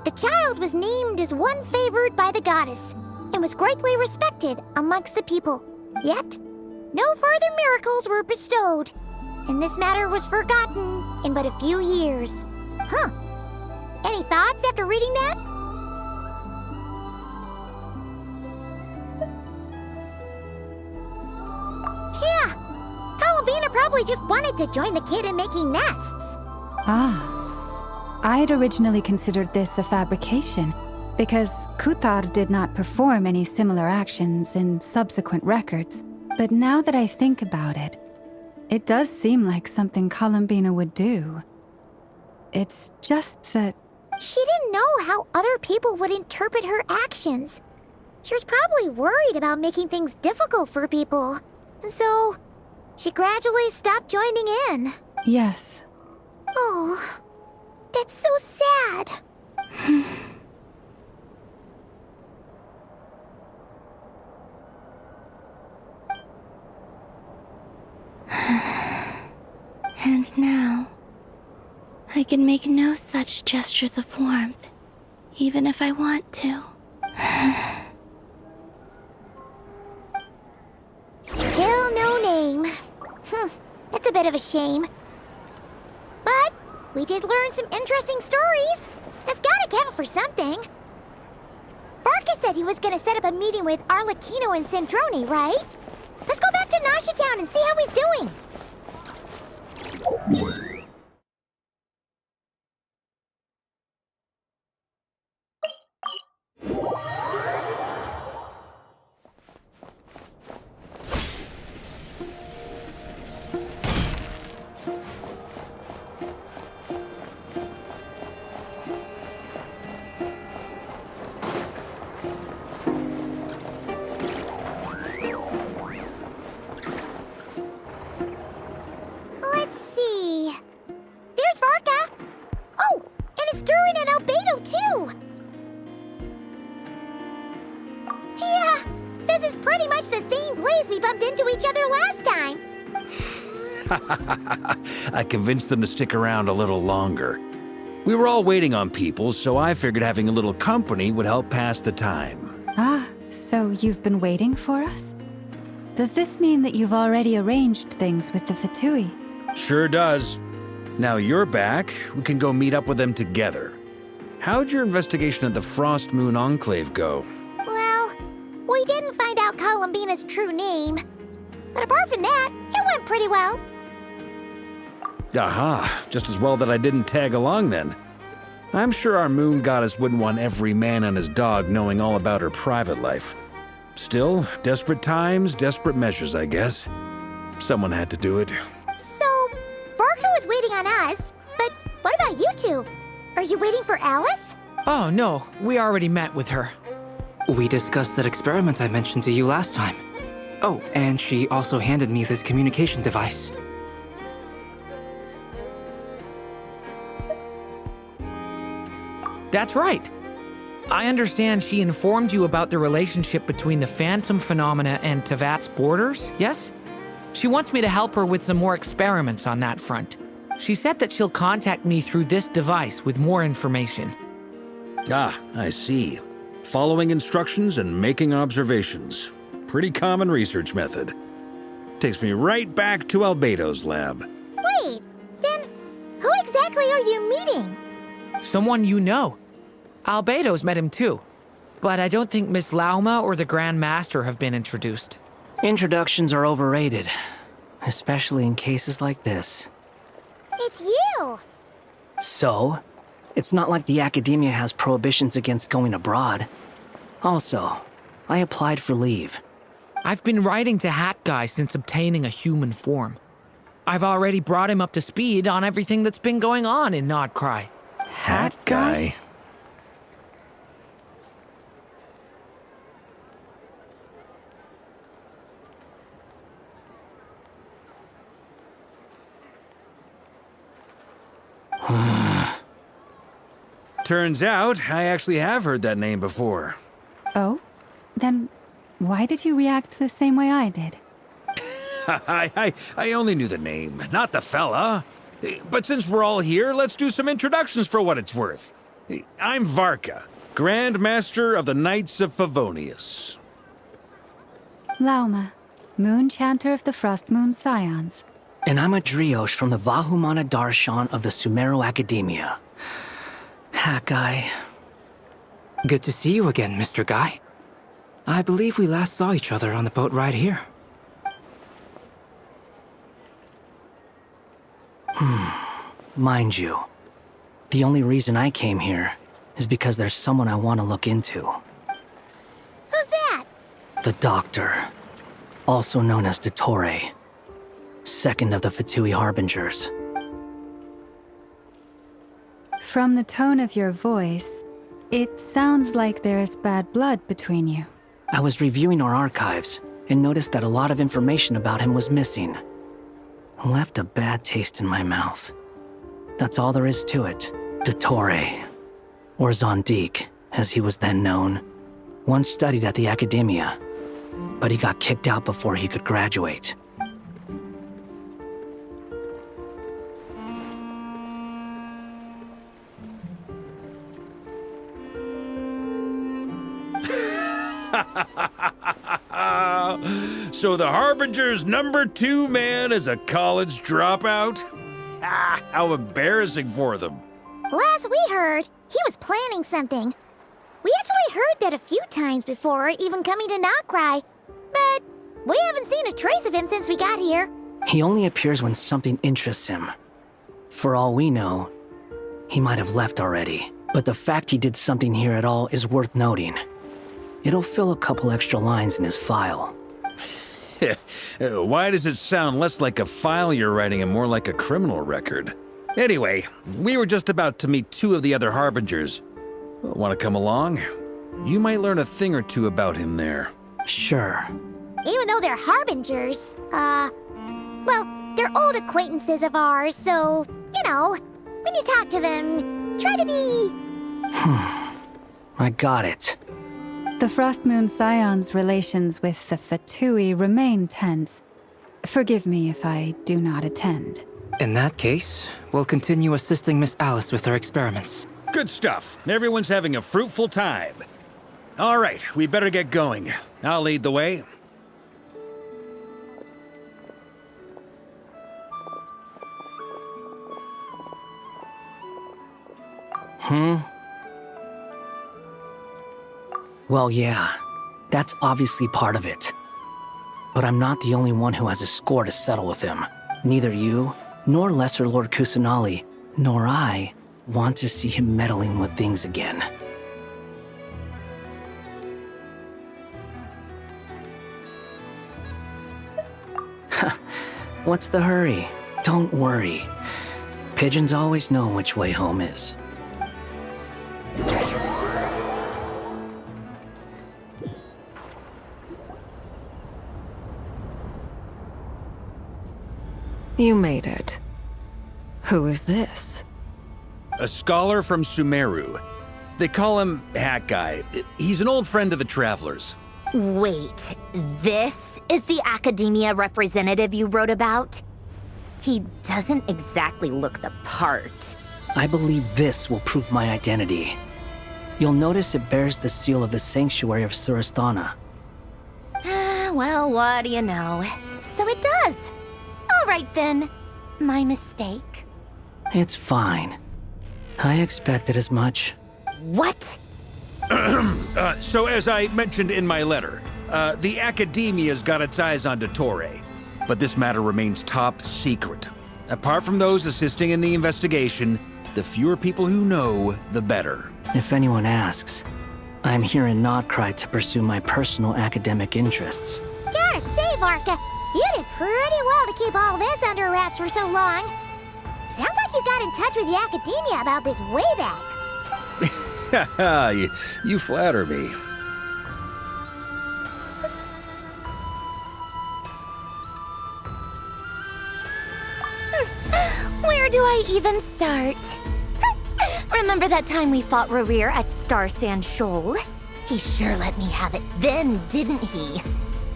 The child was named as one favored by the goddess and was greatly respected amongst the people. Yet, no further miracles were bestowed, and this matter was forgotten in but a few years. Huh. Any thoughts after reading that? Yeah. Columbina probably just wanted to join the kid in making nests. Ah. I'd originally considered this a fabrication, because Kutar did not perform any similar actions in subsequent records. But now that I think about it, it does seem like something Columbina would do. It's just that... She didn't know how other people would interpret her actions. She was probably worried about making things difficult for people. And so, she gradually stopped joining in. Yes. Oh, that's so sad. And now, I can make no such gestures of warmth, even if I want to. Still no name. That's a bit of a shame. But we did learn some interesting stories. That's gotta count for something. Varka said he was gonna set up a meeting with Arlecchino and Sandrone, right? Let's go back to Nasha Town and see how he's doing. Let's see. There's Varka. Oh, and it's Dori and Albedo too. Yeah, this is pretty much the same place we bumped into each other last time. I convinced them to stick around a little longer. We were all waiting on people, so I figured having a little company would help pass the time. Ah, so you've been waiting for us? Does this mean that you've already arranged things with the Fatui? Sure does. Now you're back, we can go meet up with them together. How'd your investigation at the Frost Moon Enclave go? Well, we didn't find out Columbina's true name. But apart from that, it went pretty well. Aha, just as well that I didn't tag along then. I'm sure our moon goddess wouldn't want every man and his dog knowing all about her private life. Still, desperate times, desperate measures, I guess. Someone had to do it. So, Varka was waiting on us, but what about you two? Are you waiting for Alice? Oh, no, we already met with her. We discussed that experiment I mentioned to you last time. Oh, and she also handed me this communication device. That's right. I understand she informed you about the relationship between the Phantom phenomena and Tevat's borders, yes? She wants me to help her with some more experiments on that front. She said that she'll contact me through this device with more information. Ah, I see. Following instructions and making observations. Pretty common research method. Takes me right back to Albedo's lab. Wait, then who exactly are you meeting? Someone you know. Albedo's met him too. But I don't think Miss Lauma or the Grand Master have been introduced. Introductions are overrated, especially in cases like this. It's you! So? It's not like the academia has prohibitions against going abroad. Also, I applied for leave. I've been writing to Hat Guy since obtaining a human form. I've already brought him up to speed on everything that's been going on in Nod-Krai. Hat Guy? Turns out, I actually have heard that name before. Oh? Then why did you react the same way I did? I only knew the name, not the fella. But since we're all here, let's do some introductions for what it's worth. I'm Varka, Grand Master of the Knights of Favonius. Lauma, Moon Chanter of the Frost Moon Scions. And I'm a Drioche from the Vahumana Darshan of the Sumeru Academia. Hat guy. Good to see you again, Mr. Guy. I believe we last saw each other on the boat ride here. Mind you, the only reason I came here is because there's someone I want to look into. Who's that? The Doctor, also known as Dottore, second of the Fatui Harbingers. From the tone of your voice, it sounds like there's bad blood between you. I was reviewing our archives and noticed that a lot of information about him was missing. Left a bad taste in my mouth. That's all there is to it. Dottore, or Zondique, as he was then known, once studied at the Academia, but he got kicked out before he could graduate. So the Harbinger's #2 man is a college dropout? How embarrassing for them. Last we heard, he was planning something. We actually heard that a few times before, even coming to Nod-Krai, but we haven't seen a trace of him since we got here. He only appears when something interests him. For all we know, he might have left already, but the fact he did something here at all is worth noting. It'll fill a couple extra lines in his file. Why does it sound less like a file you're writing and more like a criminal record? Anyway, we were just about to meet 2 of the other Harbingers. Want to come along? You might learn a thing or two about him there. Sure. Even though they're Harbingers, well, they're old acquaintances of ours, so, you know, when you talk to them, try to be... I got it. The Frost Moon Scions' relations with the Fatui remain tense. Forgive me if I do not attend. In that case, we'll continue assisting Miss Alice with her experiments. Good stuff. Everyone's having a fruitful time. All right, we better get going. I'll lead the way. Well, yeah, that's obviously part of it. But I'm not the only one who has a score to settle with him. Neither you, nor Lesser Lord Kusanali, nor I want to see him meddling with things again. What's the hurry? Don't worry. Pigeons always know which way home is. You made it. Who is this? A scholar from Sumeru. They call him Hat Guy. He's an old friend of the Travelers. Wait, this is the Academia representative you wrote about? He doesn't exactly look the part. I believe this will prove my identity. You'll notice it bears the seal of the Sanctuary of Surasthana. Well, what do you know? So it does. All right then. My mistake. It's fine. I expected as much. What? So as I mentioned in my letter, the Academia's got its eyes on Dottore, but this matter remains top secret. Apart from those assisting in the investigation, the fewer people who know, the better. If anyone asks, I'm here in Nod-Krai to pursue my personal academic interests. Gotta say, Varka, you did pretty well to keep all this under wraps for so long. Sounds like you got in touch with the Academia about this way back. You flatter me. Where do I even start? Remember that time we fought Rerir at Star Sand Shoal? He sure let me have it then, didn't he?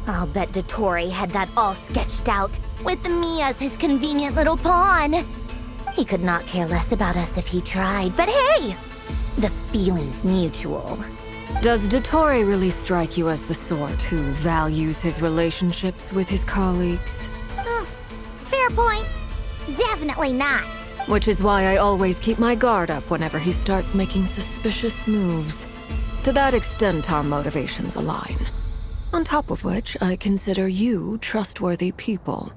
I'll bet Dottore had that all sketched out, with me as his convenient little pawn. He could not care less about us if he tried, but hey! The feeling's mutual. Does Dottore really strike you as the sort who values his relationships with his colleagues? Fair point. Definitely not. Which is why I always keep my guard up whenever he starts making suspicious moves. To that extent, our motivations align. On top of which, I consider you trustworthy people.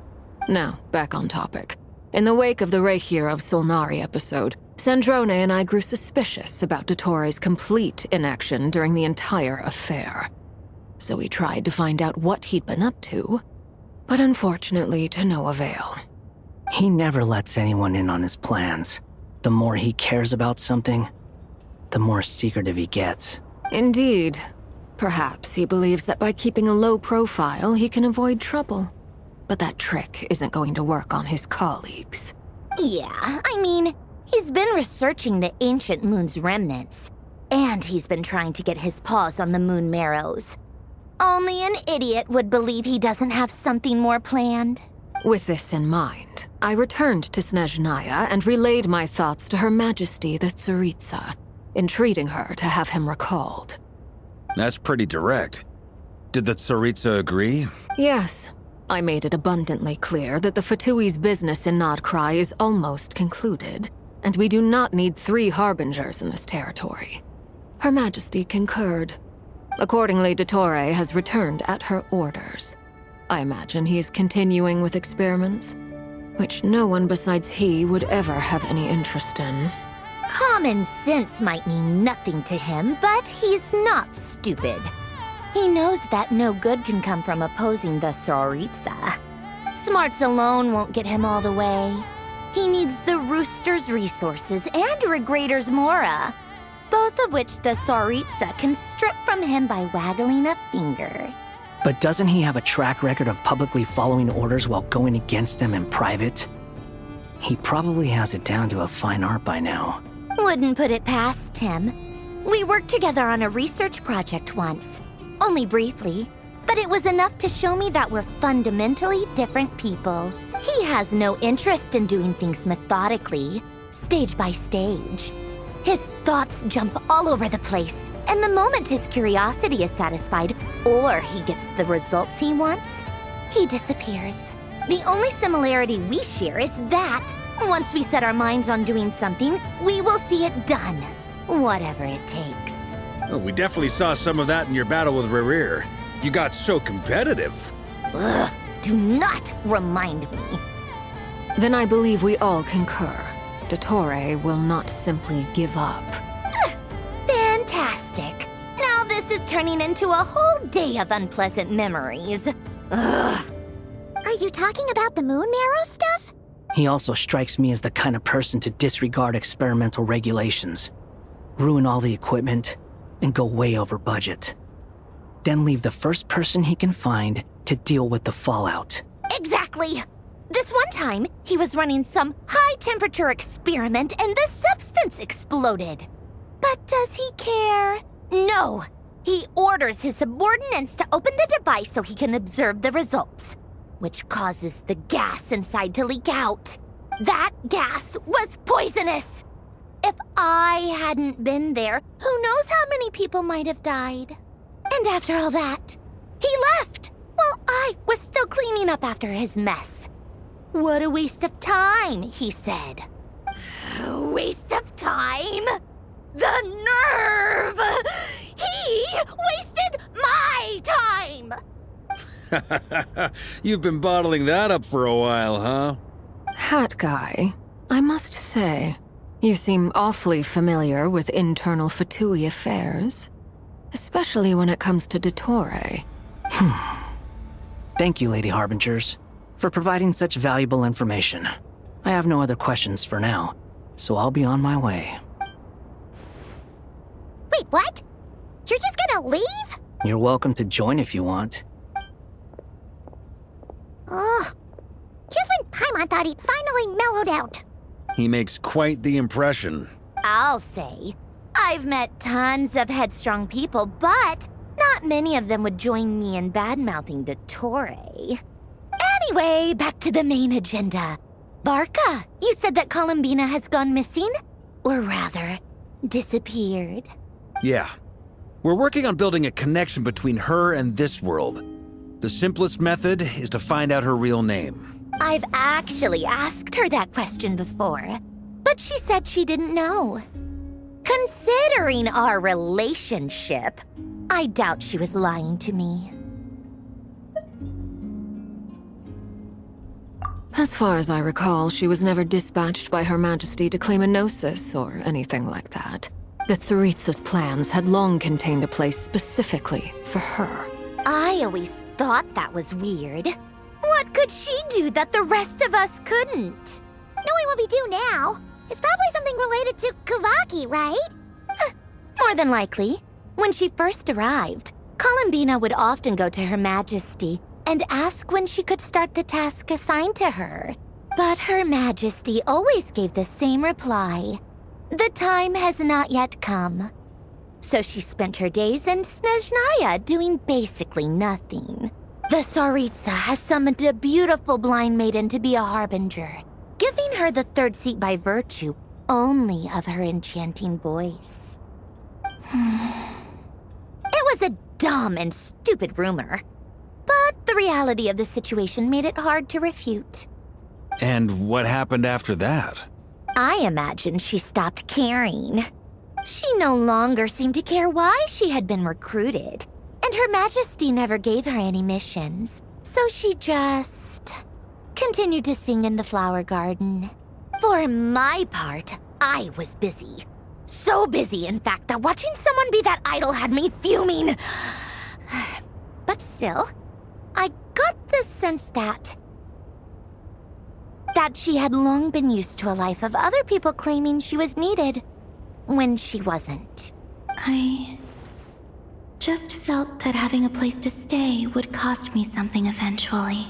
Now, back on topic. In the wake of the Reikir of Solnari episode, Sandrone and I grew suspicious about Dottore's complete inaction during the entire affair. So we tried to find out what he'd been up to, but unfortunately to no avail. He never lets anyone in on his plans. The more he cares about something, the more secretive he gets. Indeed. Perhaps he believes that by keeping a low profile, he can avoid trouble. But that trick isn't going to work on his colleagues. Yeah, I mean, he's been researching the ancient moon's remnants. And he's been trying to get his paws on the moon marrows. Only an idiot would believe he doesn't have something more planned. With this in mind, I returned to Snezhnaya and relayed my thoughts to Her Majesty the Tsaritsa, entreating her to have him recalled. That's pretty direct. Did the Tsaritsa agree? Yes. I made it abundantly clear that the Fatui's business in Nod-Krai is almost concluded, and we do not need 3 harbingers in this territory. Her Majesty concurred. Accordingly, Dottore has returned at her orders. I imagine he is continuing with experiments, which no one besides he would ever have any interest in. Common sense might mean nothing to him, but he's not stupid. He knows that no good can come from opposing the Tsaritsa. Smarts alone won't get him all the way. He needs the Rooster's resources and Regrator's Mora, both of which the Tsaritsa can strip from him by waggling a finger. But doesn't he have a track record of publicly following orders while going against them in private? He probably has it down to a fine art by now. Wouldn't put it past him. We worked together on a research project once. Only briefly, but it was enough to show me that we're fundamentally different people. He has no interest in doing things methodically, stage by stage. His thoughts jump all over the place, and the moment his curiosity is satisfied, or he gets the results he wants, he disappears. The only similarity we share is that, once we set our minds on doing something, we will see it done, whatever it takes. Oh, we definitely saw some of that in your battle with Rerir. You got so competitive. Ugh, do not remind me. Then I believe we all concur. Dottore will not simply give up. Fantastic. Now this is turning into a whole day of unpleasant memories. Ugh. Are you talking about the moon marrow stuff? He also strikes me as the kind of person to disregard experimental regulations, ruin all the equipment, and go way over budget. Then leave the first person he can find to deal with the fallout. Exactly. This one time, he was running some high-temperature experiment and the substance exploded. But does he care? No. He orders his subordinates to open the device so he can observe the results, which causes the gas inside to leak out. That gas was poisonous. If I hadn't been there, who knows how many people might have died. And after all that, he left while I was still cleaning up after his mess. What a waste of time, he said. Waste of time? The nerve! He wasted my time! You've been bottling that up for a while, huh? Hat guy, I must say, you seem awfully familiar with internal Fatui affairs. Especially when it comes to Dottore. Thank you, Lady Harbingers, for providing such valuable information. I have no other questions for now, so I'll be on my way. Wait, what? You're just gonna leave? You're welcome to join if you want. Ugh. Just when Paimon thought he'd finally mellowed out. He makes quite the impression. I'll say. I've met tons of headstrong people, but not many of them would join me in bad-mouthing Dottore. Anyway, back to the main agenda. Varka, you said that Columbina has gone missing? Or rather, disappeared. Yeah. We're working on building a connection between her and this world. The simplest method is to find out her real name. I've actually asked her that question before, but she said she didn't know. Considering our relationship, I doubt she was lying to me. As far as I recall, she was never dispatched by Her Majesty to claim a gnosis or anything like that. The Tsaritsa's plans had long contained a place specifically for her. I always thought that was weird. What could she do that the rest of us couldn't? Knowing what we do now, it's probably something related to Kavaki, right? More than likely. When she first arrived, Columbina would often go to Her Majesty and ask when she could start the task assigned to her. But Her Majesty always gave the same reply. The time has not yet come. So she spent her days in Snezhnaya doing basically nothing. The Tsaritsa has summoned a beautiful blind maiden to be a harbinger, giving her the third seat by virtue only of her enchanting voice. It was a dumb and stupid rumor, but the reality of the situation made it hard to refute. And what happened after that? I imagine she stopped caring. She no longer seemed to care why she had been recruited, and Her Majesty never gave her any missions, so she just continued to sing in the flower garden. For my part, I was busy. So busy, in fact, that watching someone be that idol had me fuming. But still, I got the sense that she had long been used to a life of other people claiming she was needed when she wasn't. I just felt that having a place to stay would cost me something eventually.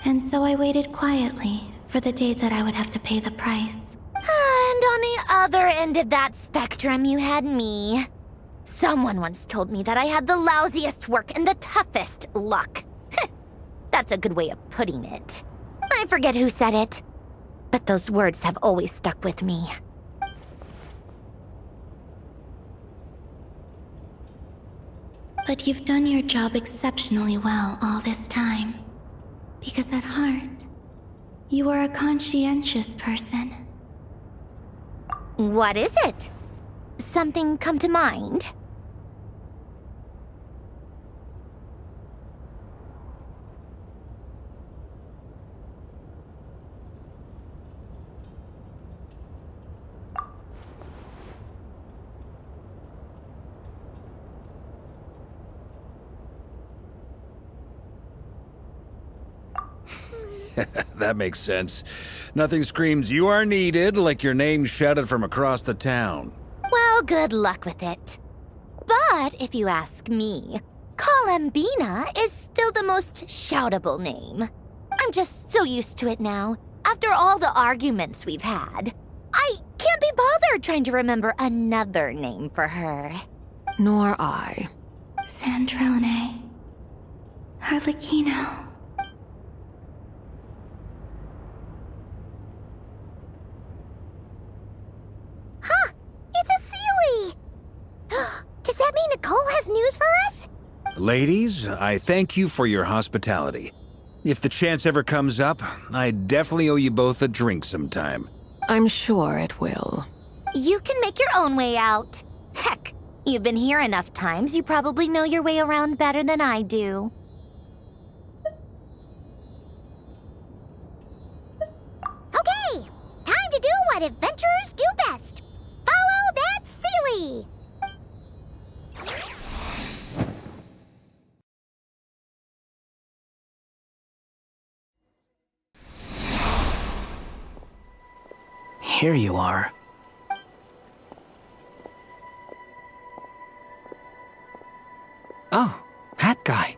And so I waited quietly for the day that I would have to pay the price. And on the other end of that spectrum, you had me. Someone once told me that I had the lousiest work and the toughest luck. That's a good way of putting it. I forget who said it, but those words have always stuck with me. But you've done your job exceptionally well all this time. Because at heart, you are a conscientious person. What is it? Something come to mind? That makes sense. Nothing screams you are needed like your name shouted from across the town. Well, good luck with it. But if you ask me, Columbina is still the most shoutable name. I'm just so used to it now, after all the arguments we've had. I can't be bothered trying to remember another name for her. Nor I. Sandrone. Arlecchino. Huh! It's a Sealy! Does that mean Nicole has news for us? Ladies, I thank you for your hospitality. If the chance ever comes up, I definitely owe you both a drink sometime. I'm sure it will. You can make your own way out. Heck, you've been here enough times, you probably know your way around better than I do. Okay! Time to do what adventurers do best! Follow that Sealy! Here you are. Oh, hat guy.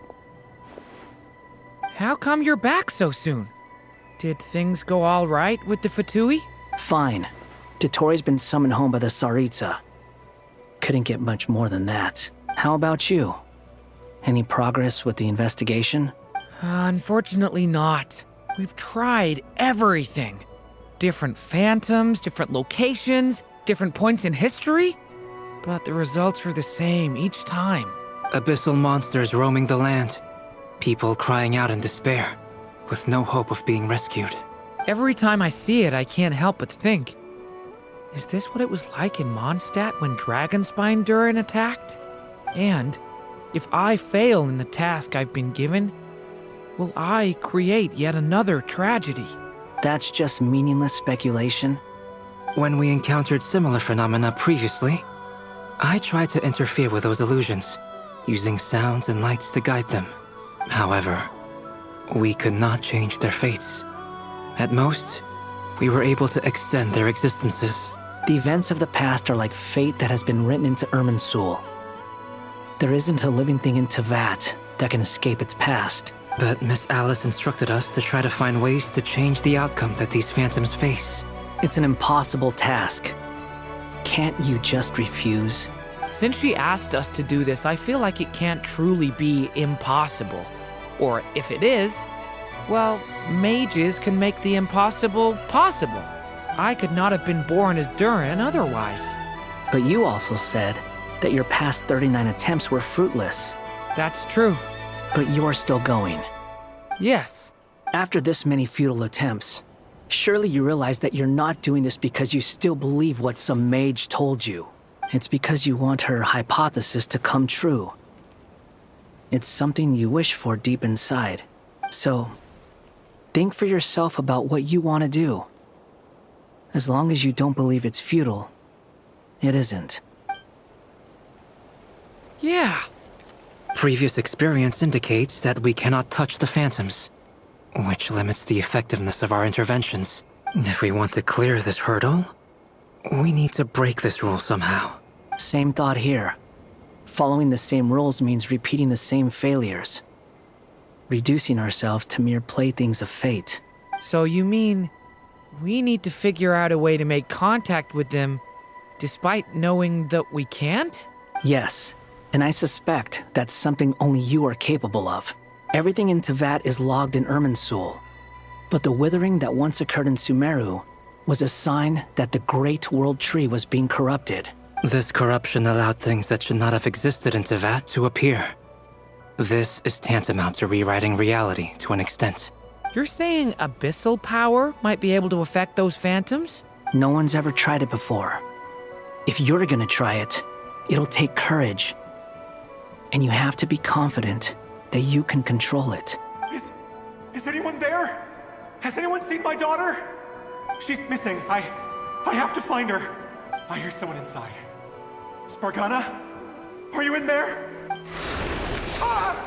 How come you're back so soon? Did things go all right with the Fatui? Fine. Dotori's been summoned home by the Tsaritsa. Couldn't get much more than that. How about you? Any progress with the investigation? Unfortunately not. We've tried everything. Different phantoms, different locations, different points in history. But the results are the same each time. Abyssal monsters roaming the land. People crying out in despair, with no hope of being rescued. Every time I see it, I can't help but think, is this what it was like in Mondstadt when Dragonspine Durin attacked? And if I fail in the task I've been given, will I create yet another tragedy? That's just meaningless speculation. When we encountered similar phenomena previously, I tried to interfere with those illusions, using sounds and lights to guide them. However, we could not change their fates. At most, we were able to extend their existences. The events of the past are like fate that has been written into Irminsul. There isn't a living thing in Teyvat that can escape its past. But Miss Alice instructed us to try to find ways to change the outcome that these phantoms face. It's an impossible task. Can't you just refuse? Since she asked us to do this, I feel like it can't truly be impossible. Or if it is, well, mages can make the impossible possible. I could not have been born as Durin otherwise. But you also said that your past 39 attempts were fruitless. That's true. But you're still going. Yes. After this many futile attempts, surely you realize that you're not doing this because you still believe what some mage told you. It's because you want her hypothesis to come true. It's something you wish for deep inside. So, think for yourself about what you want to do. As long as you don't believe it's futile, it isn't. Yeah. Previous experience indicates that we cannot touch the phantoms, which limits the effectiveness of our interventions. If we want to clear this hurdle, we need to break this rule somehow. Same thought here. Following the same rules means repeating the same failures. Reducing ourselves to mere playthings of fate. So you mean we need to figure out a way to make contact with them despite knowing that we can't? Yes, and I suspect that's something only you are capable of. Everything in Teyvat is logged in Irminsul, but the withering that once occurred in Sumeru was a sign that the Great World Tree was being corrupted. This corruption allowed things that should not have existed in Teyvat to appear. This is tantamount to rewriting reality to an extent. You're saying abyssal power might be able to affect those phantoms? No one's ever tried it before. If you're gonna try it, it'll take courage. And you have to be confident that you can control it. Is anyone there? Has anyone seen my daughter? She's missing. I have to find her. I hear someone inside. Spargana? Are you in there? Ah!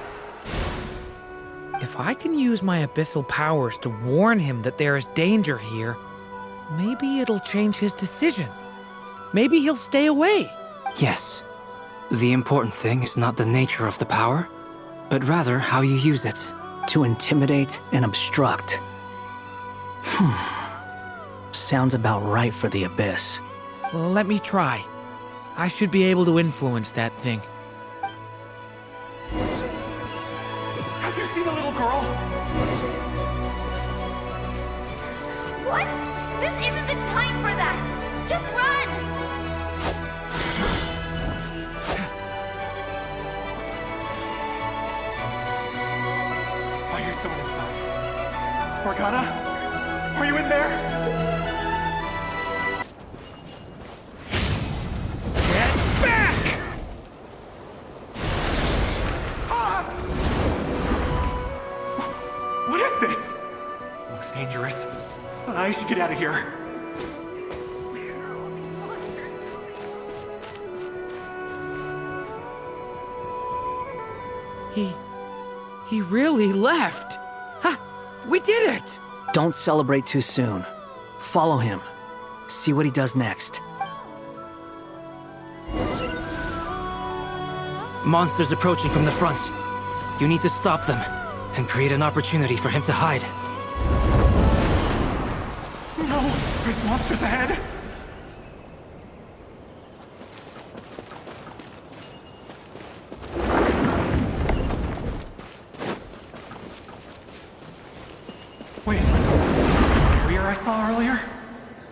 If I can use my abyssal powers to warn him that there is danger here, maybe it'll change his decision. Maybe he'll stay away. Yes. The important thing is not the nature of the power, but rather how you use it. To intimidate and obstruct. Sounds about right for the Abyss. Let me try. I should be able to influence that thing. Have you seen a little girl? What? This isn't the time for that! Just run! I hear someone inside. Spargana? Are you in there? Dangerous. I should get out of here. He really left. Ha! We did it! Don't celebrate too soon. Follow him. See what he does next. Monsters approaching from the front. You need to stop them and create an opportunity for him to hide. No! There's monsters ahead! saw earlier?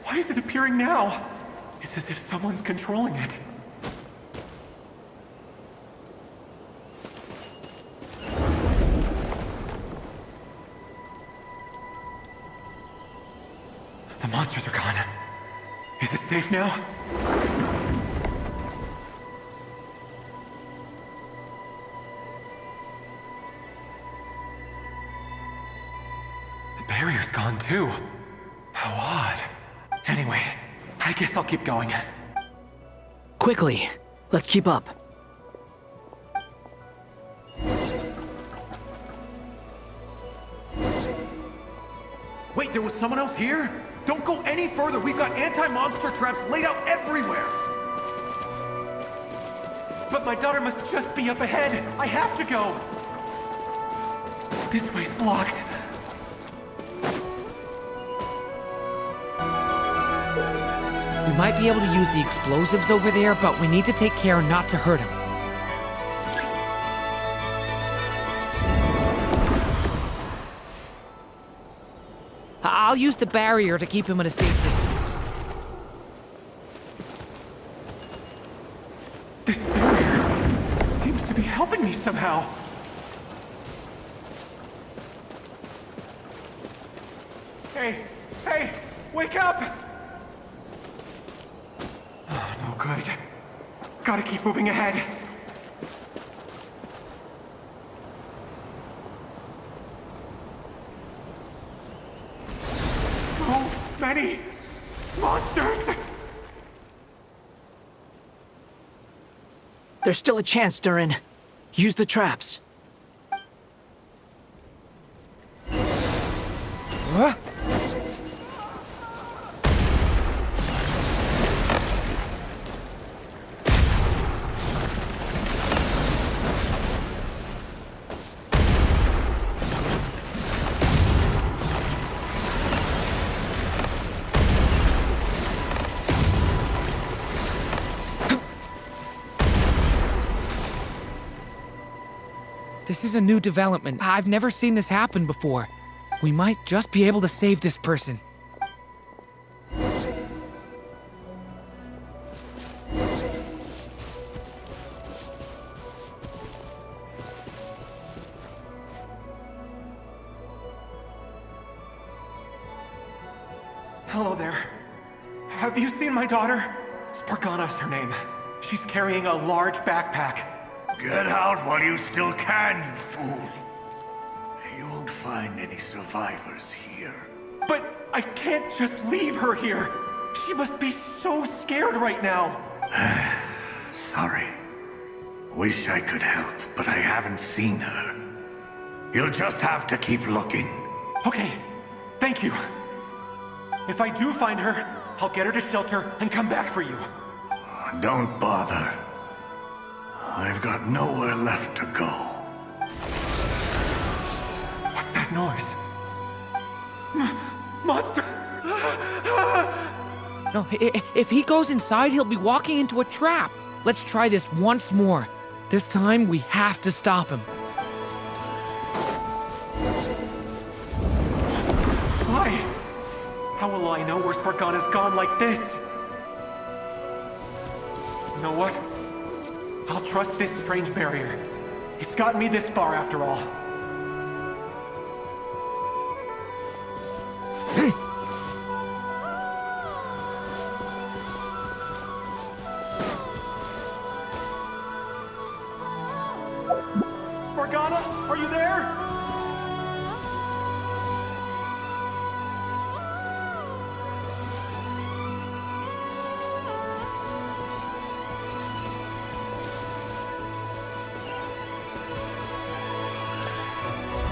Why is it appearing now? It's as if someone's controlling it. The monsters are gone. Is it safe now? The barrier's gone too. How odd. Anyway, I guess I'll keep going. Quickly, let's keep up. Wait, there was someone else here? Don't go any further. We've got anti-monster traps laid out everywhere. But my daughter must just be up ahead. I have to go. This way's blocked. We might be able to use the explosives over there, but we need to take care not to hurt him. I'll use the barrier to keep him at a safe distance. This barrier seems to be helping me somehow. Hey, wake up! Oh, no good. Gotta keep moving ahead. So many monsters! There's still a chance, Durin. Use the traps. What? This is a new development. I've never seen this happen before. We might just be able to save this person. Hello there. Have you seen my daughter? Spargana's her name. She's carrying a large backpack. Get out while you still can, you fool. You won't find any survivors here. But I can't just leave her here. She must be so scared right now. Sorry. Wish I could help, but I haven't seen her. You'll just have to keep looking. Okay, thank you. If I do find her, I'll get her to shelter and come back for you. Don't bother. I've got nowhere left to go. What's that noise? Monster! No, if he goes inside, he'll be walking into a trap. Let's try this once more. This time, we have to stop him. Why? How will I know where Spargana's gone like this? You know what? I'll trust this strange barrier. It's gotten me this far after all. Spargana, are you there?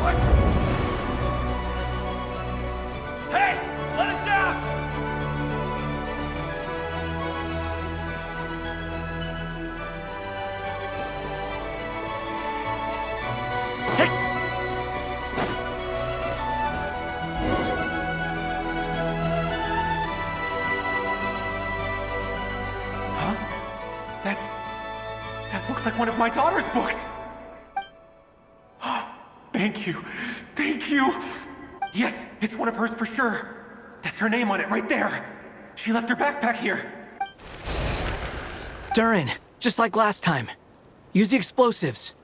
What? Hey! Let us out! Huh? That looks like one of my daughter's books. Thank you. Thank you. Yes, it's one of hers for sure. That's her name on it, right there! She left her backpack here! Durin, just like last time. Use the explosives.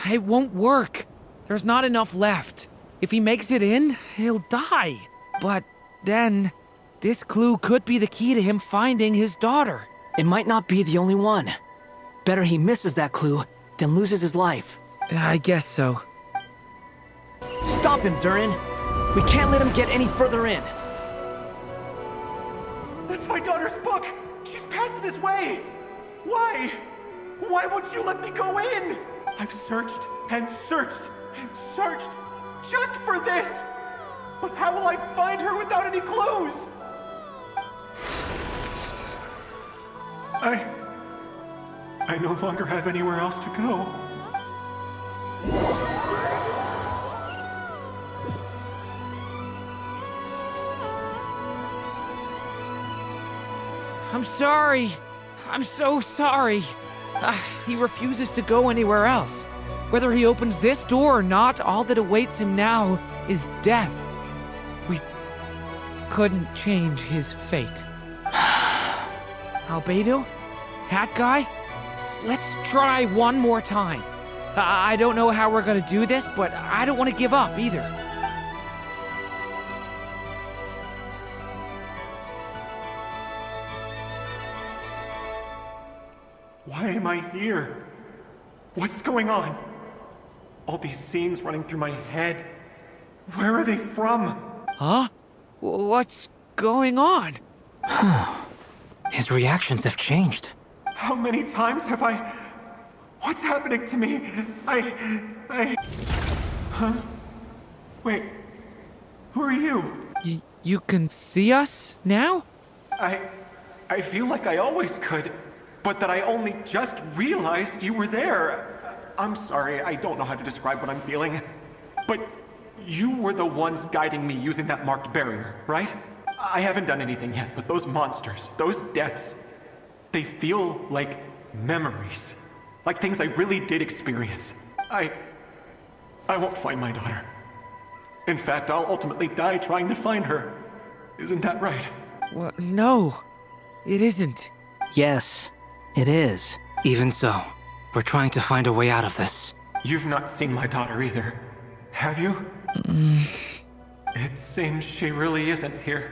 It won't work. There's not enough left. If he makes it in, he'll die. But then, this clue could be the key to him finding his daughter. It might not be the only one. Better he misses that clue than loses his life. I guess so. Stop him, Durin. We can't let him get any further in. That's my daughter's book! She's passed this way! Why? Why won't you let me go in? I've searched and searched and searched just for this! But how will I find her without any clues? I no longer have anywhere else to go. I'm sorry. I'm so sorry. He refuses to go anywhere else. Whether he opens this door or not, all that awaits him now is death. We couldn't change his fate. Albedo? Hat guy? Let's try one more time. I don't know how we're gonna do this, but I don't want to give up either. Why am I here? What's going on? All these scenes running through my head. Where are they from? Huh? What's going on? His reactions have changed. How many times have I... What's happening to me? Huh? Wait. Who are you? You can see us now? I feel like I always could, but that I only just realized you were there. I'm sorry, I don't know how to describe what I'm feeling. But you were the ones guiding me using that marked barrier, right? I haven't done anything yet, but those monsters, those deaths, they feel like memories. Like things I really did experience. I won't find my daughter. In fact, I'll ultimately die trying to find her. Isn't that right? Well, no, it isn't. Yes, it is. Even so, we're trying to find a way out of this. You've not seen my daughter either, have you? It seems she really isn't here.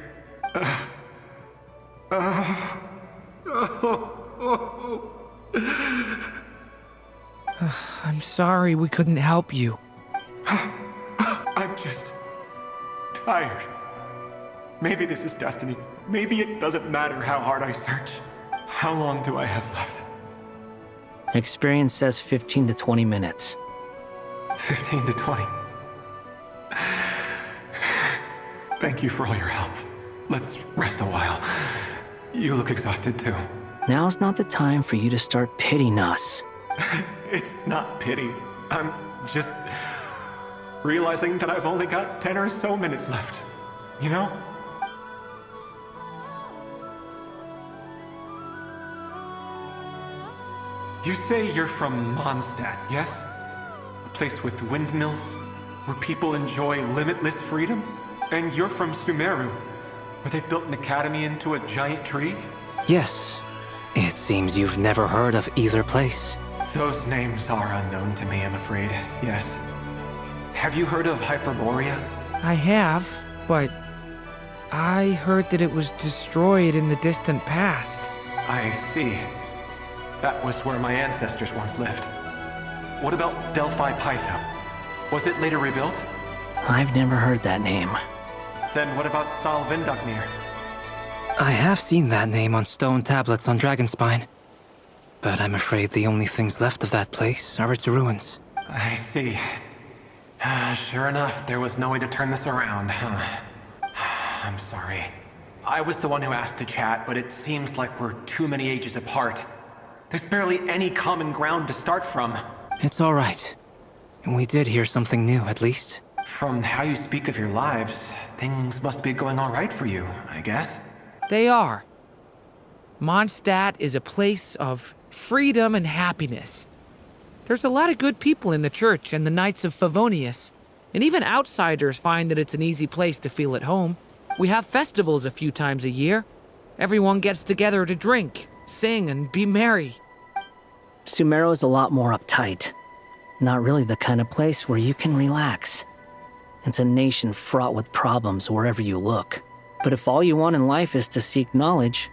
I'm sorry we couldn't help you. I'm just... tired. Maybe this is destiny. Maybe it doesn't matter how hard I search. How long do I have left? Experience says 15 to 20 minutes. 15 to 20. Thank you for all your help. Let's rest a while. You look exhausted too. Now's not the time for you to start pitying us. It's not pity. I'm just realizing that I've only got 10 or so minutes left. You know? You say you're from Mondstadt, yes? A place with windmills, where people enjoy limitless freedom? And you're from Sumeru, where they've built an academy into a giant tree? Yes. It seems you've never heard of either place. Those names are unknown to me, I'm afraid, yes. Have you heard of Hyperborea? I have, but I heard that it was destroyed in the distant past. I see. That was where my ancestors once lived. What about Delphi Pytho? Was it later rebuilt? I've never heard that name. Then what about Sal Vindaknir? I have seen that name on stone tablets on Dragonspine. But I'm afraid the only things left of that place are its ruins. I see. Sure enough, there was no way to turn this around, huh? I'm sorry. I was the one who asked to chat, but it seems like we're too many ages apart. There's barely any common ground to start from. It's all right. We did hear something new, at least. From how you speak of your lives, things must be going all right for you, I guess. They are. Mondstadt is a place of freedom and happiness. There's a lot of good people in the church and the Knights of Favonius, and even outsiders find that it's an easy place to feel at home. We have festivals a few times a year. Everyone gets together to drink, sing, and be merry. Sumeru is a lot more uptight. Not really the kind of place where you can relax. It's a nation fraught with problems wherever you look. But if all you want in life is to seek knowledge,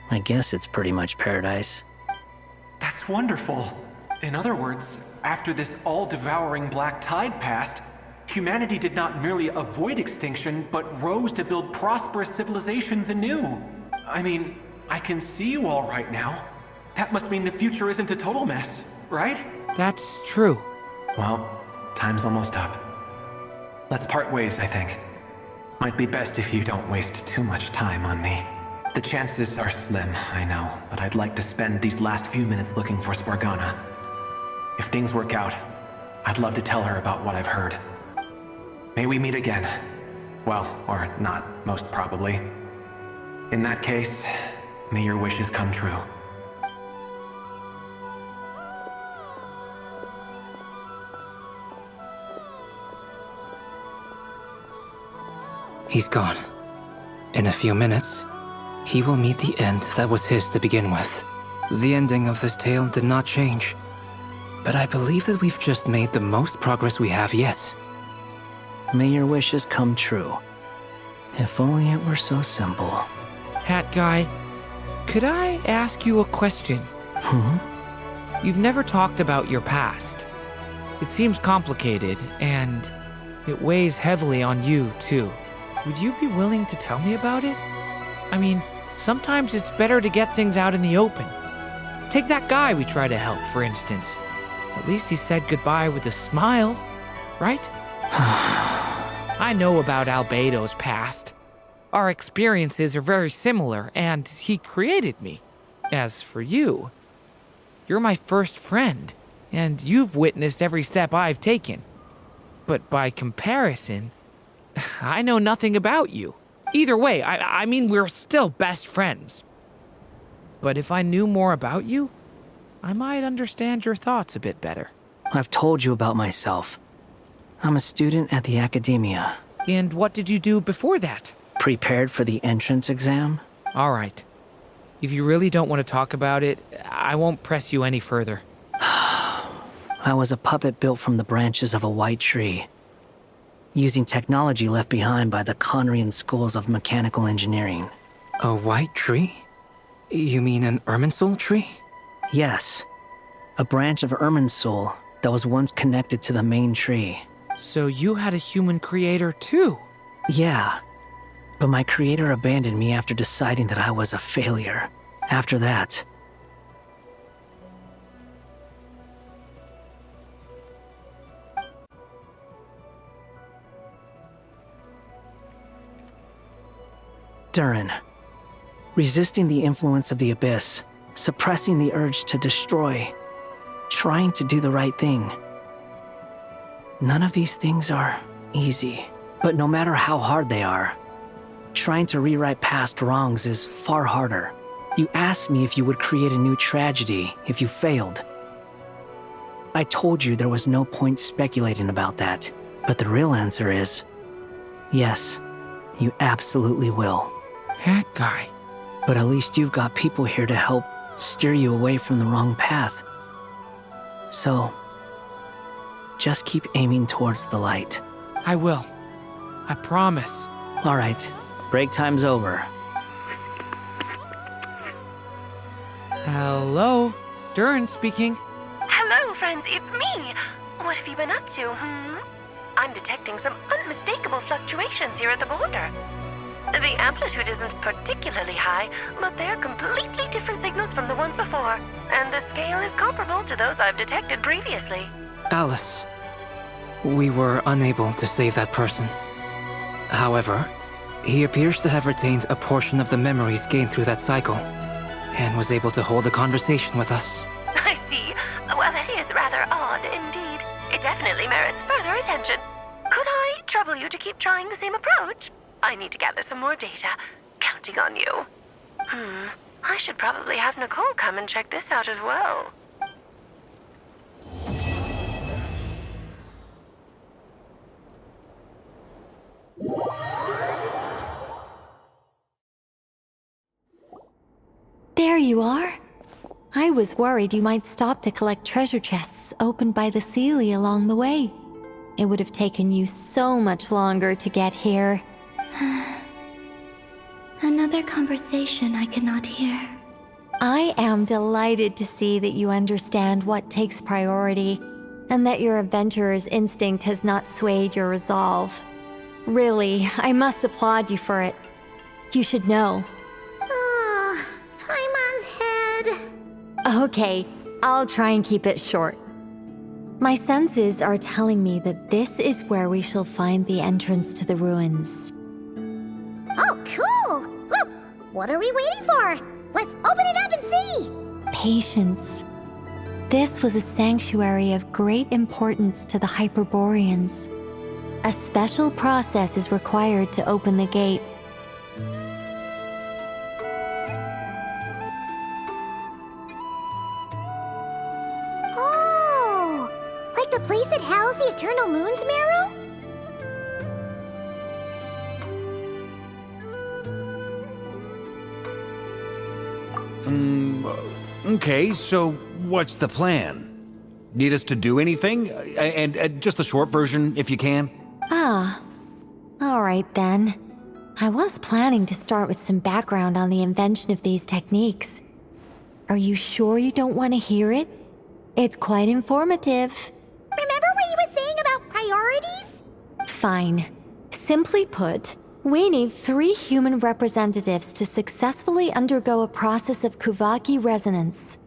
I guess it's pretty much paradise. That's wonderful. In other words, after this all-devouring black tide passed, humanity did not merely avoid extinction, but rose to build prosperous civilizations anew. I mean, I can see you all right now. That must mean the future isn't a total mess, right? That's true. Well, time's almost up. Let's part ways, I think. Might be best if you don't waste too much time on me. The chances are slim, I know, but I'd like to spend these last few minutes looking for Spargana. If things work out, I'd love to tell her about what I've heard. May we meet again. Well, or not, most probably. In that case, may your wishes come true. He's gone. In a few minutes, he will meet the end that was his to begin with. The ending of this tale did not change, but I believe that we've just made the most progress we have yet. May your wishes come true. If only it were so simple. Hat guy, could I ask you a question? You've never talked about your past. It seems complicated, and it weighs heavily on you, too. Would you be willing to tell me about it? I mean, sometimes it's better to get things out in the open. Take that guy we try to help, for instance. At least he said goodbye with a smile, right? I know about Albedo's past. Our experiences are very similar, and he created me. As for you, you're my first friend, and you've witnessed every step I've taken. But by comparison, I know nothing about you. Either way, I mean, we're still best friends. But if I knew more about you, I might understand your thoughts a bit better. I've told you about myself. I'm a student at the academia. And what did you do before that? Prepared for the entrance exam. All right. If you really don't want to talk about it, I won't press you any further. I was a puppet built from the branches of a white tree, using technology left behind by the Conrian schools of mechanical engineering. A white tree? You mean an Irminsul tree? Yes. A branch of Irminsul that was once connected to the main tree. So you had a human creator too? Yeah. But my creator abandoned me after deciding that I was a failure. After that, Durin. Resisting the influence of the Abyss, suppressing the urge to destroy, trying to do the right thing. None of these things are easy, but no matter how hard they are, trying to rewrite past wrongs is far harder. You asked me if you would create a new tragedy if you failed. I told you there was no point speculating about that, but the real answer is, yes, you absolutely will. That guy. But at least you've got people here to help steer you away from the wrong path. So, just keep aiming towards the light. I will. I promise. All right, break time's over. Hello? Durin speaking. Hello, friends, it's me. What have you been up to, I'm detecting some unmistakable fluctuations here at the border. The amplitude isn't particularly high, but they're completely different signals from the ones before, and the scale is comparable to those I've detected previously. Alice, we were unable to save that person. However, He appears to have retained a portion of the memories gained through that cycle, and was able to hold a conversation with us. I see. Well, that is rather odd indeed. It definitely merits further attention. Could I trouble you to keep trying the same approach? I need to gather some more data. Counting on you. I should probably have Nicole come and check this out as well. There you are. I was worried you might stop to collect treasure chests opened by the Seelie along the way. It would have taken you so much longer to get here. Another conversation I cannot hear. I am delighted to see that you understand what takes priority, and that your adventurer's instinct has not swayed your resolve. Really, I must applaud you for it. You should know. Paimon's head. Okay, I'll try and keep it short. My senses are telling me that this is where we shall find the entrance to the ruins. Oh, cool! Well, what are we waiting for? Let's open it up and see! Patience. This was a sanctuary of great importance to the Hyperboreans. A special process is required to open the gate. Oh! Like the place that housed the Eternal Moon's Marrow? Okay, so what's the plan? Need us to do anything? And just the short version, if you can. Ah. Alright then. I was planning to start with some background on the invention of these techniques. Are you sure you don't want to hear it? It's quite informative. Remember what you were saying about priorities? Fine. Simply put, we need 3 human representatives to successfully undergo a process of Kuvaki resonance.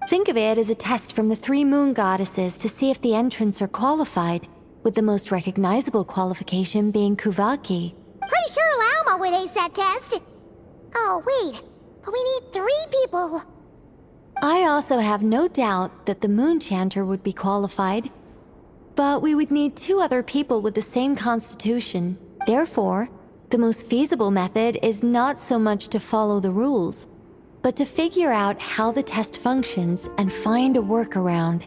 Think of it as a test from the 3 moon goddesses to see if the entrants are qualified, with the most recognizable qualification being Kuvaki. Pretty sure Lauma would ace that test. Oh, wait. But we need 3 people. I also have no doubt that the Moon Chanter would be qualified. But we would need 2 other people with the same constitution. Therefore, the most feasible method is not so much to follow the rules, but to figure out how the test functions and find a workaround.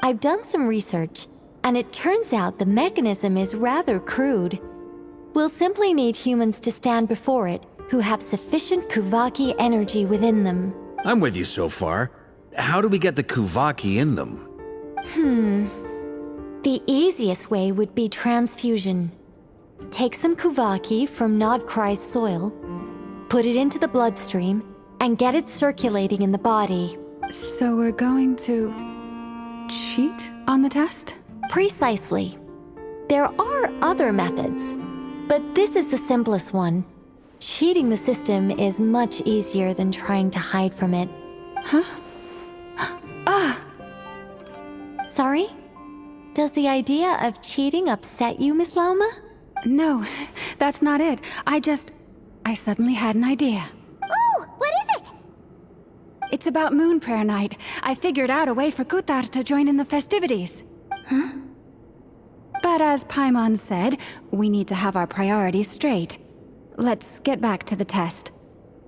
I've done some research, and it turns out the mechanism is rather crude. We'll simply need humans to stand before it who have sufficient Kuvaki energy within them. I'm with you so far. How do we get the Kuvaki in them? The easiest way would be transfusion. Take some Kuvaki from Nod-Krai's soil, put it into the bloodstream, and get it circulating in the body. So we're going to cheat on the test? Precisely. There are other methods, but this is the simplest one. Cheating the system is much easier than trying to hide from it. Huh? Sorry? Does the idea of cheating upset you, Miss Lauma? No, that's not it. I suddenly had an idea. Oh, what is it? It's about Moon Prayer Night. I figured out a way for Kutar to join in the festivities. Huh? But as Paimon said, we need to have our priorities straight. Let's get back to the test.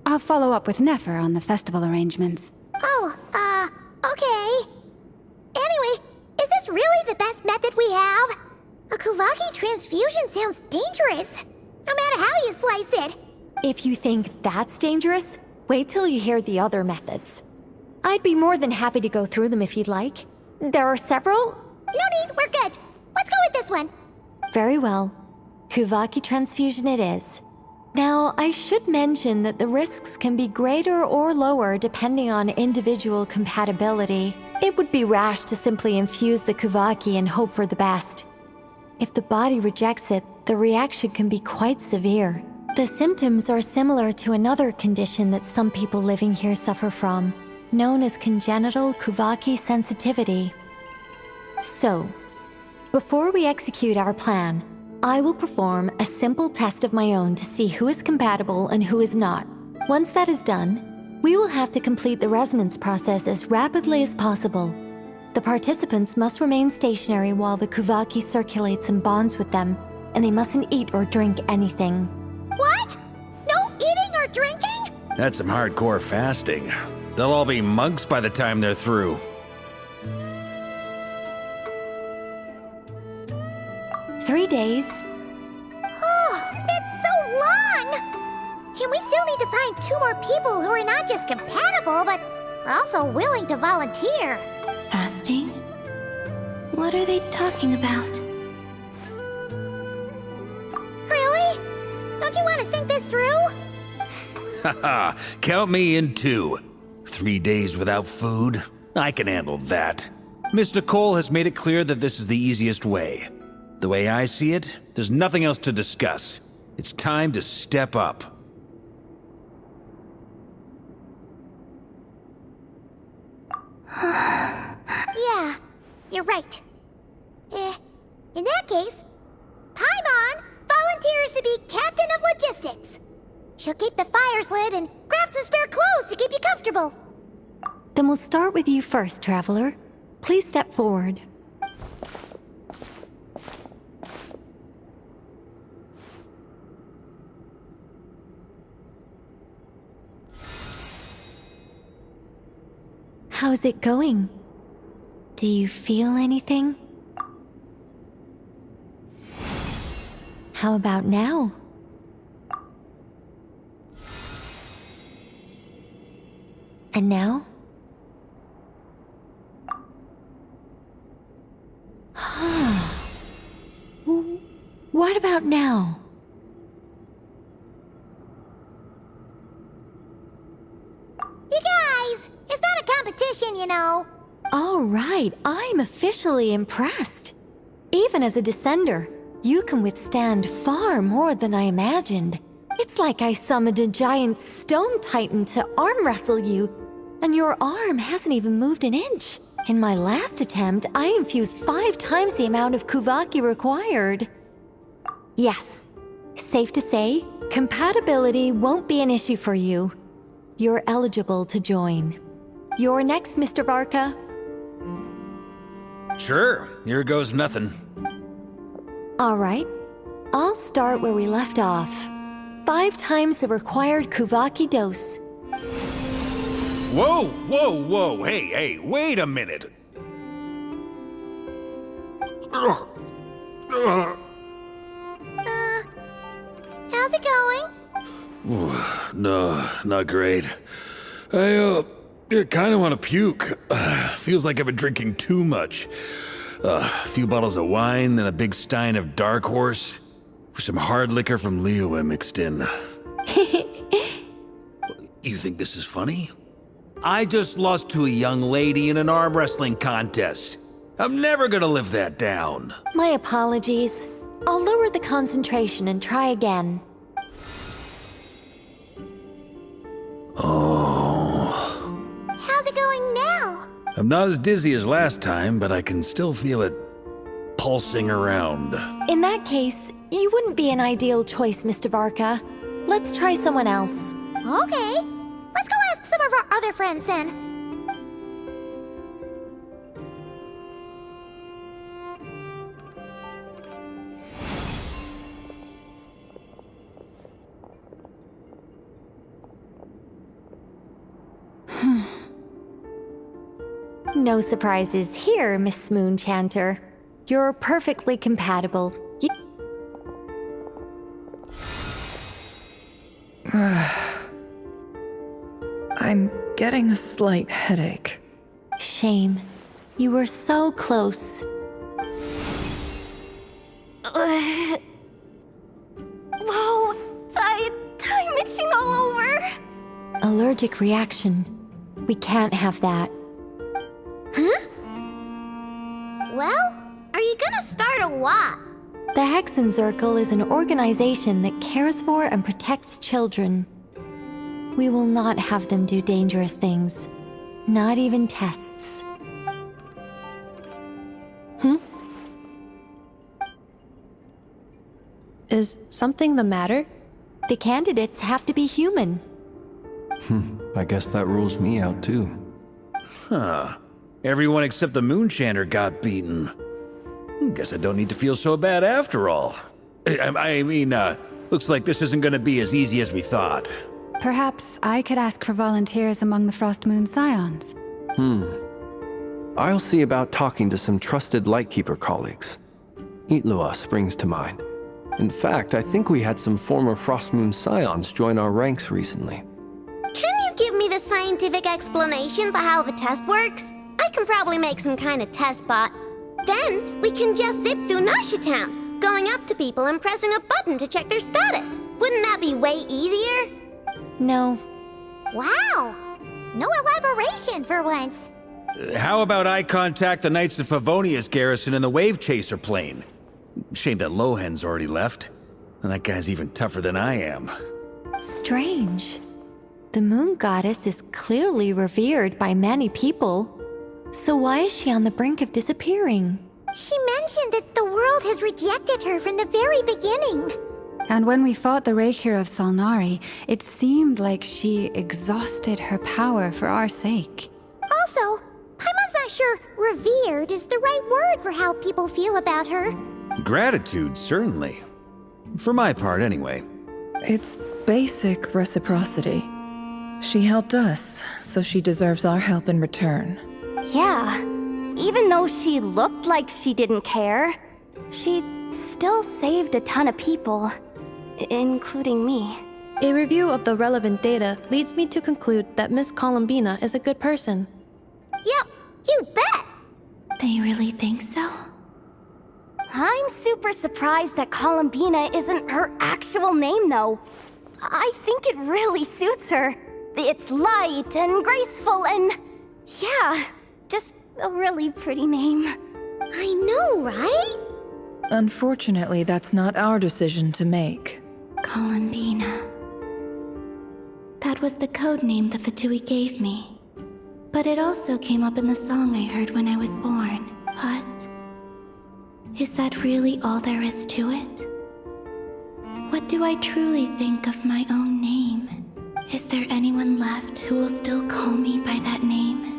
I'll follow up with Nefer on the festival arrangements. Oh, okay. Anyway, is this really the best method we have? A Kuvaki transfusion sounds dangerous, no matter how you slice it. If you think that's dangerous, wait till you hear the other methods. I'd be more than happy to go through them if you'd like. There are several. No need, we're good. Let's go with this one. Very well. Kuvaki transfusion it is. Now, I should mention that the risks can be greater or lower depending on individual compatibility. It would be rash to simply infuse the Kuvaki and hope for the best. If the body rejects it, the reaction can be quite severe. The symptoms are similar to another condition that some people living here suffer from, known as congenital Kuvaki sensitivity. So, before we execute our plan, I will perform a simple test of my own to see who is compatible and who is not. Once that is done, we will have to complete the resonance process as rapidly as possible. The participants must remain stationary while the Kuvaki circulates and bonds with them, and they mustn't eat or drink anything. What? No eating or drinking? That's some hardcore fasting. They'll all be monks by the time they're through. 3 days. Oh, that's so long! And we still need to find 2 more people who are not just compatible, but also willing to volunteer. Fasting? What are they talking about? Really? Don't you want to think this through? Haha, count me in too. 3 days without food? I can handle that. Miss Nicole has made it clear that this is the easiest way. The way I see it, there's nothing else to discuss. It's time to step up. Yeah, you're right. In that case, Paimon volunteers to be Captain of Logistics. She'll keep the fires lit and grab some spare clothes to keep you comfortable. Then we'll start with you first, Traveler. Please step forward. How's it going? Do you feel anything? How about now? And now? What about now? You guys, it's not a competition, you know. All right, I'm officially impressed. Even as a descender, you can withstand far more than I imagined. It's like I summoned a giant stone titan to arm wrestle you, and your arm hasn't even moved an inch. In my last attempt, I infused 5 times the amount of Kuvaki required. Yes, safe to say, compatibility won't be an issue for you. You're eligible to join. You're next, Mr. Varka. Sure, here goes nothing. All right, I'll start where we left off. 5 times the required Kuvaki dose. Whoa, whoa, whoa, hey, wait a minute. How's it going? No, not great. I kind of want to puke. Feels like I've been drinking too much. A few bottles of wine, then a big stein of Dark Horse. With some hard liquor from Liyue mixed in. You think this is funny? I just lost to a young lady in an arm wrestling contest. I'm never gonna live that down. My apologies. I'll lower the concentration and try again. Oh. How's it going now? I'm not as dizzy as last time, but I can still feel it pulsing around. In that case, you wouldn't be an ideal choice, Mr. Varka. Let's try someone else. Okay. Let's go ask some of our other friends then. No surprises here, Miss Moonchanter. You're perfectly compatible. I'm getting a slight headache. Shame. You were so close. Whoa! I'm itching all over! Allergic reaction. We can't have that. Huh? Well, are you gonna start a what? The Hexenzirkel is an organization that cares for and protects children. We will not have them do dangerous things. Not even tests. Is something the matter? The candidates have to be human. I guess that rules me out too. Huh. Everyone except the Moonchanter got beaten. Guess I don't need to feel so bad after all. I mean, looks like this isn't gonna be as easy as we thought. Perhaps I could ask for volunteers among the Frost Moon Scions. I'll see about talking to some trusted Lightkeeper colleagues. Itlua springs to mind. In fact, I think we had some former Frost Moon Scions join our ranks recently. Can you give me the scientific explanation for how the test works? I can probably make some kind of test bot. Then we can just zip through Nasha Town, going up to people and pressing a button to check their status. Wouldn't that be way easier? No. Wow! No elaboration for once. How about I contact the Knights of Favonia's garrison in the Wave Chaser plane? Shame that Lohan's already left. And that guy's even tougher than I am. Strange. The moon goddess is clearly revered by many people. So why is she on the brink of disappearing? She mentioned that the world has rejected her from the very beginning. And when we fought the Reikir of Salnari, it seemed like she exhausted her power for our sake. Also, Paimon's not sure revered is the right word for how people feel about her. Gratitude, certainly. For my part, anyway. It's basic reciprocity. She helped us, so she deserves our help in return. Yeah. Even though she looked like she didn't care, she still saved a ton of people, including me. A review of the relevant data leads me to conclude that Miss Columbina is a good person. Yep, you bet! They really think so? I'm super surprised that Columbina isn't her actual name, though. I think it really suits her. It's light and graceful and... yeah, just a really pretty name. I know, right? Unfortunately, that's not our decision to make. Columbina. That was the code name the Fatui gave me. But it also came up in the song I heard when I was born. But... is that really all there is to it? What do I truly think of my own name? Is there anyone left who will still call me by that name?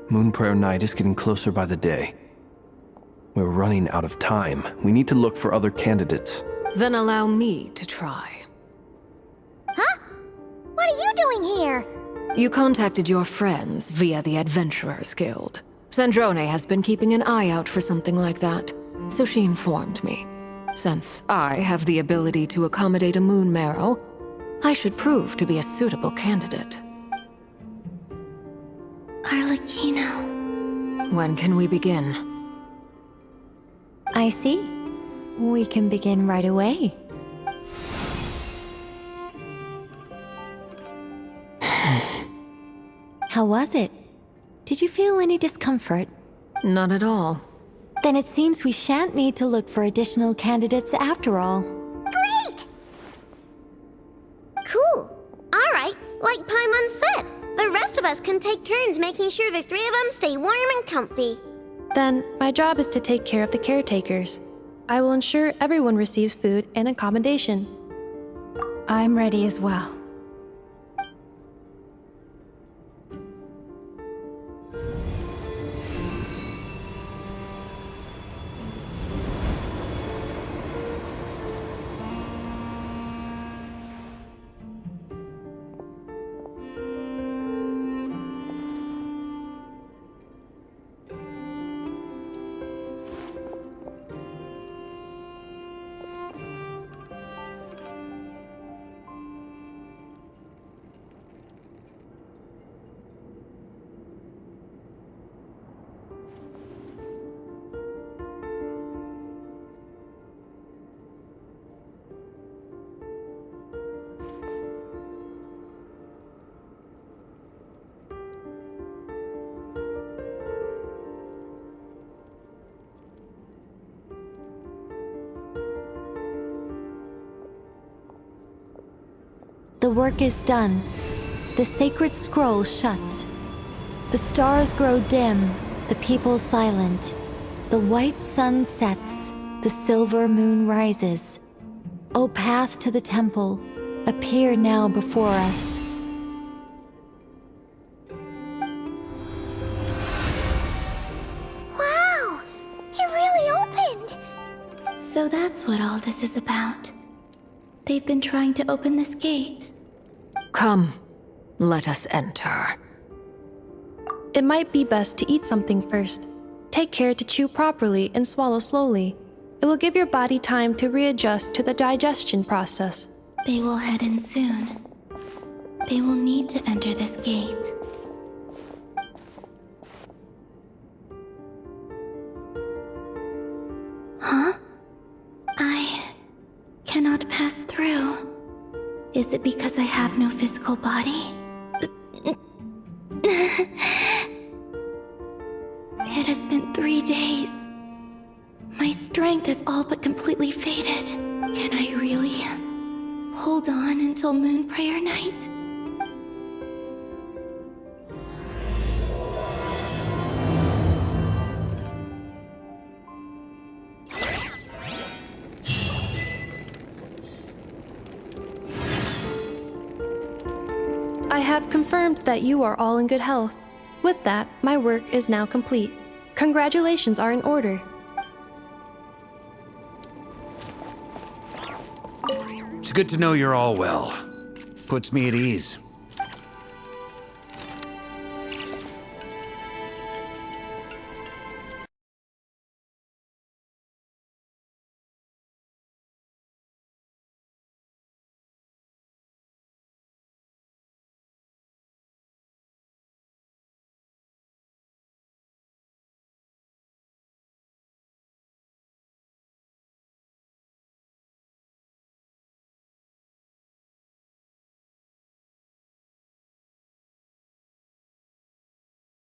Moonprayer Night is getting closer by the day. We're running out of time. We need to look for other candidates. Then allow me to try. Huh? What are you doing here? You contacted your friends via the Adventurers Guild. Sandrone has been keeping an eye out for something like that, so she informed me. Since I have the ability to accommodate a moon marrow, I should prove to be a suitable candidate. Arlecchino. When can we begin? I see. We can begin right away. How was it? Did you feel any discomfort? Not at all. Then it seems we shan't need to look for additional candidates after all. Great! Cool. All right, like Paimon said, the rest of us can take turns making sure the three of them stay warm and comfy. Then, my job is to take care of the caretakers. I will ensure everyone receives food and accommodation. I'm ready as well. The work is done. The sacred scroll shut. The stars grow dim, the people silent. The white sun sets, the silver moon rises. O path to the temple, appear now before us. Wow! It really opened! So that's what all this is about. They've been trying to open this gate. Come, let us enter. It might be best to eat something first. Take care to chew properly and swallow slowly. It will give your body time to readjust to the digestion process. They will head in soon. They will need to enter this gate. Huh? I cannot pass through. Is it because I have no physical body? It has been 3 days. My strength is all but completely faded. Can I really hold on until Moon Prayer Night? I have confirmed that you are all in good health. With that, my work is now complete. Congratulations are in order. It's good to know you're all well. Puts me at ease.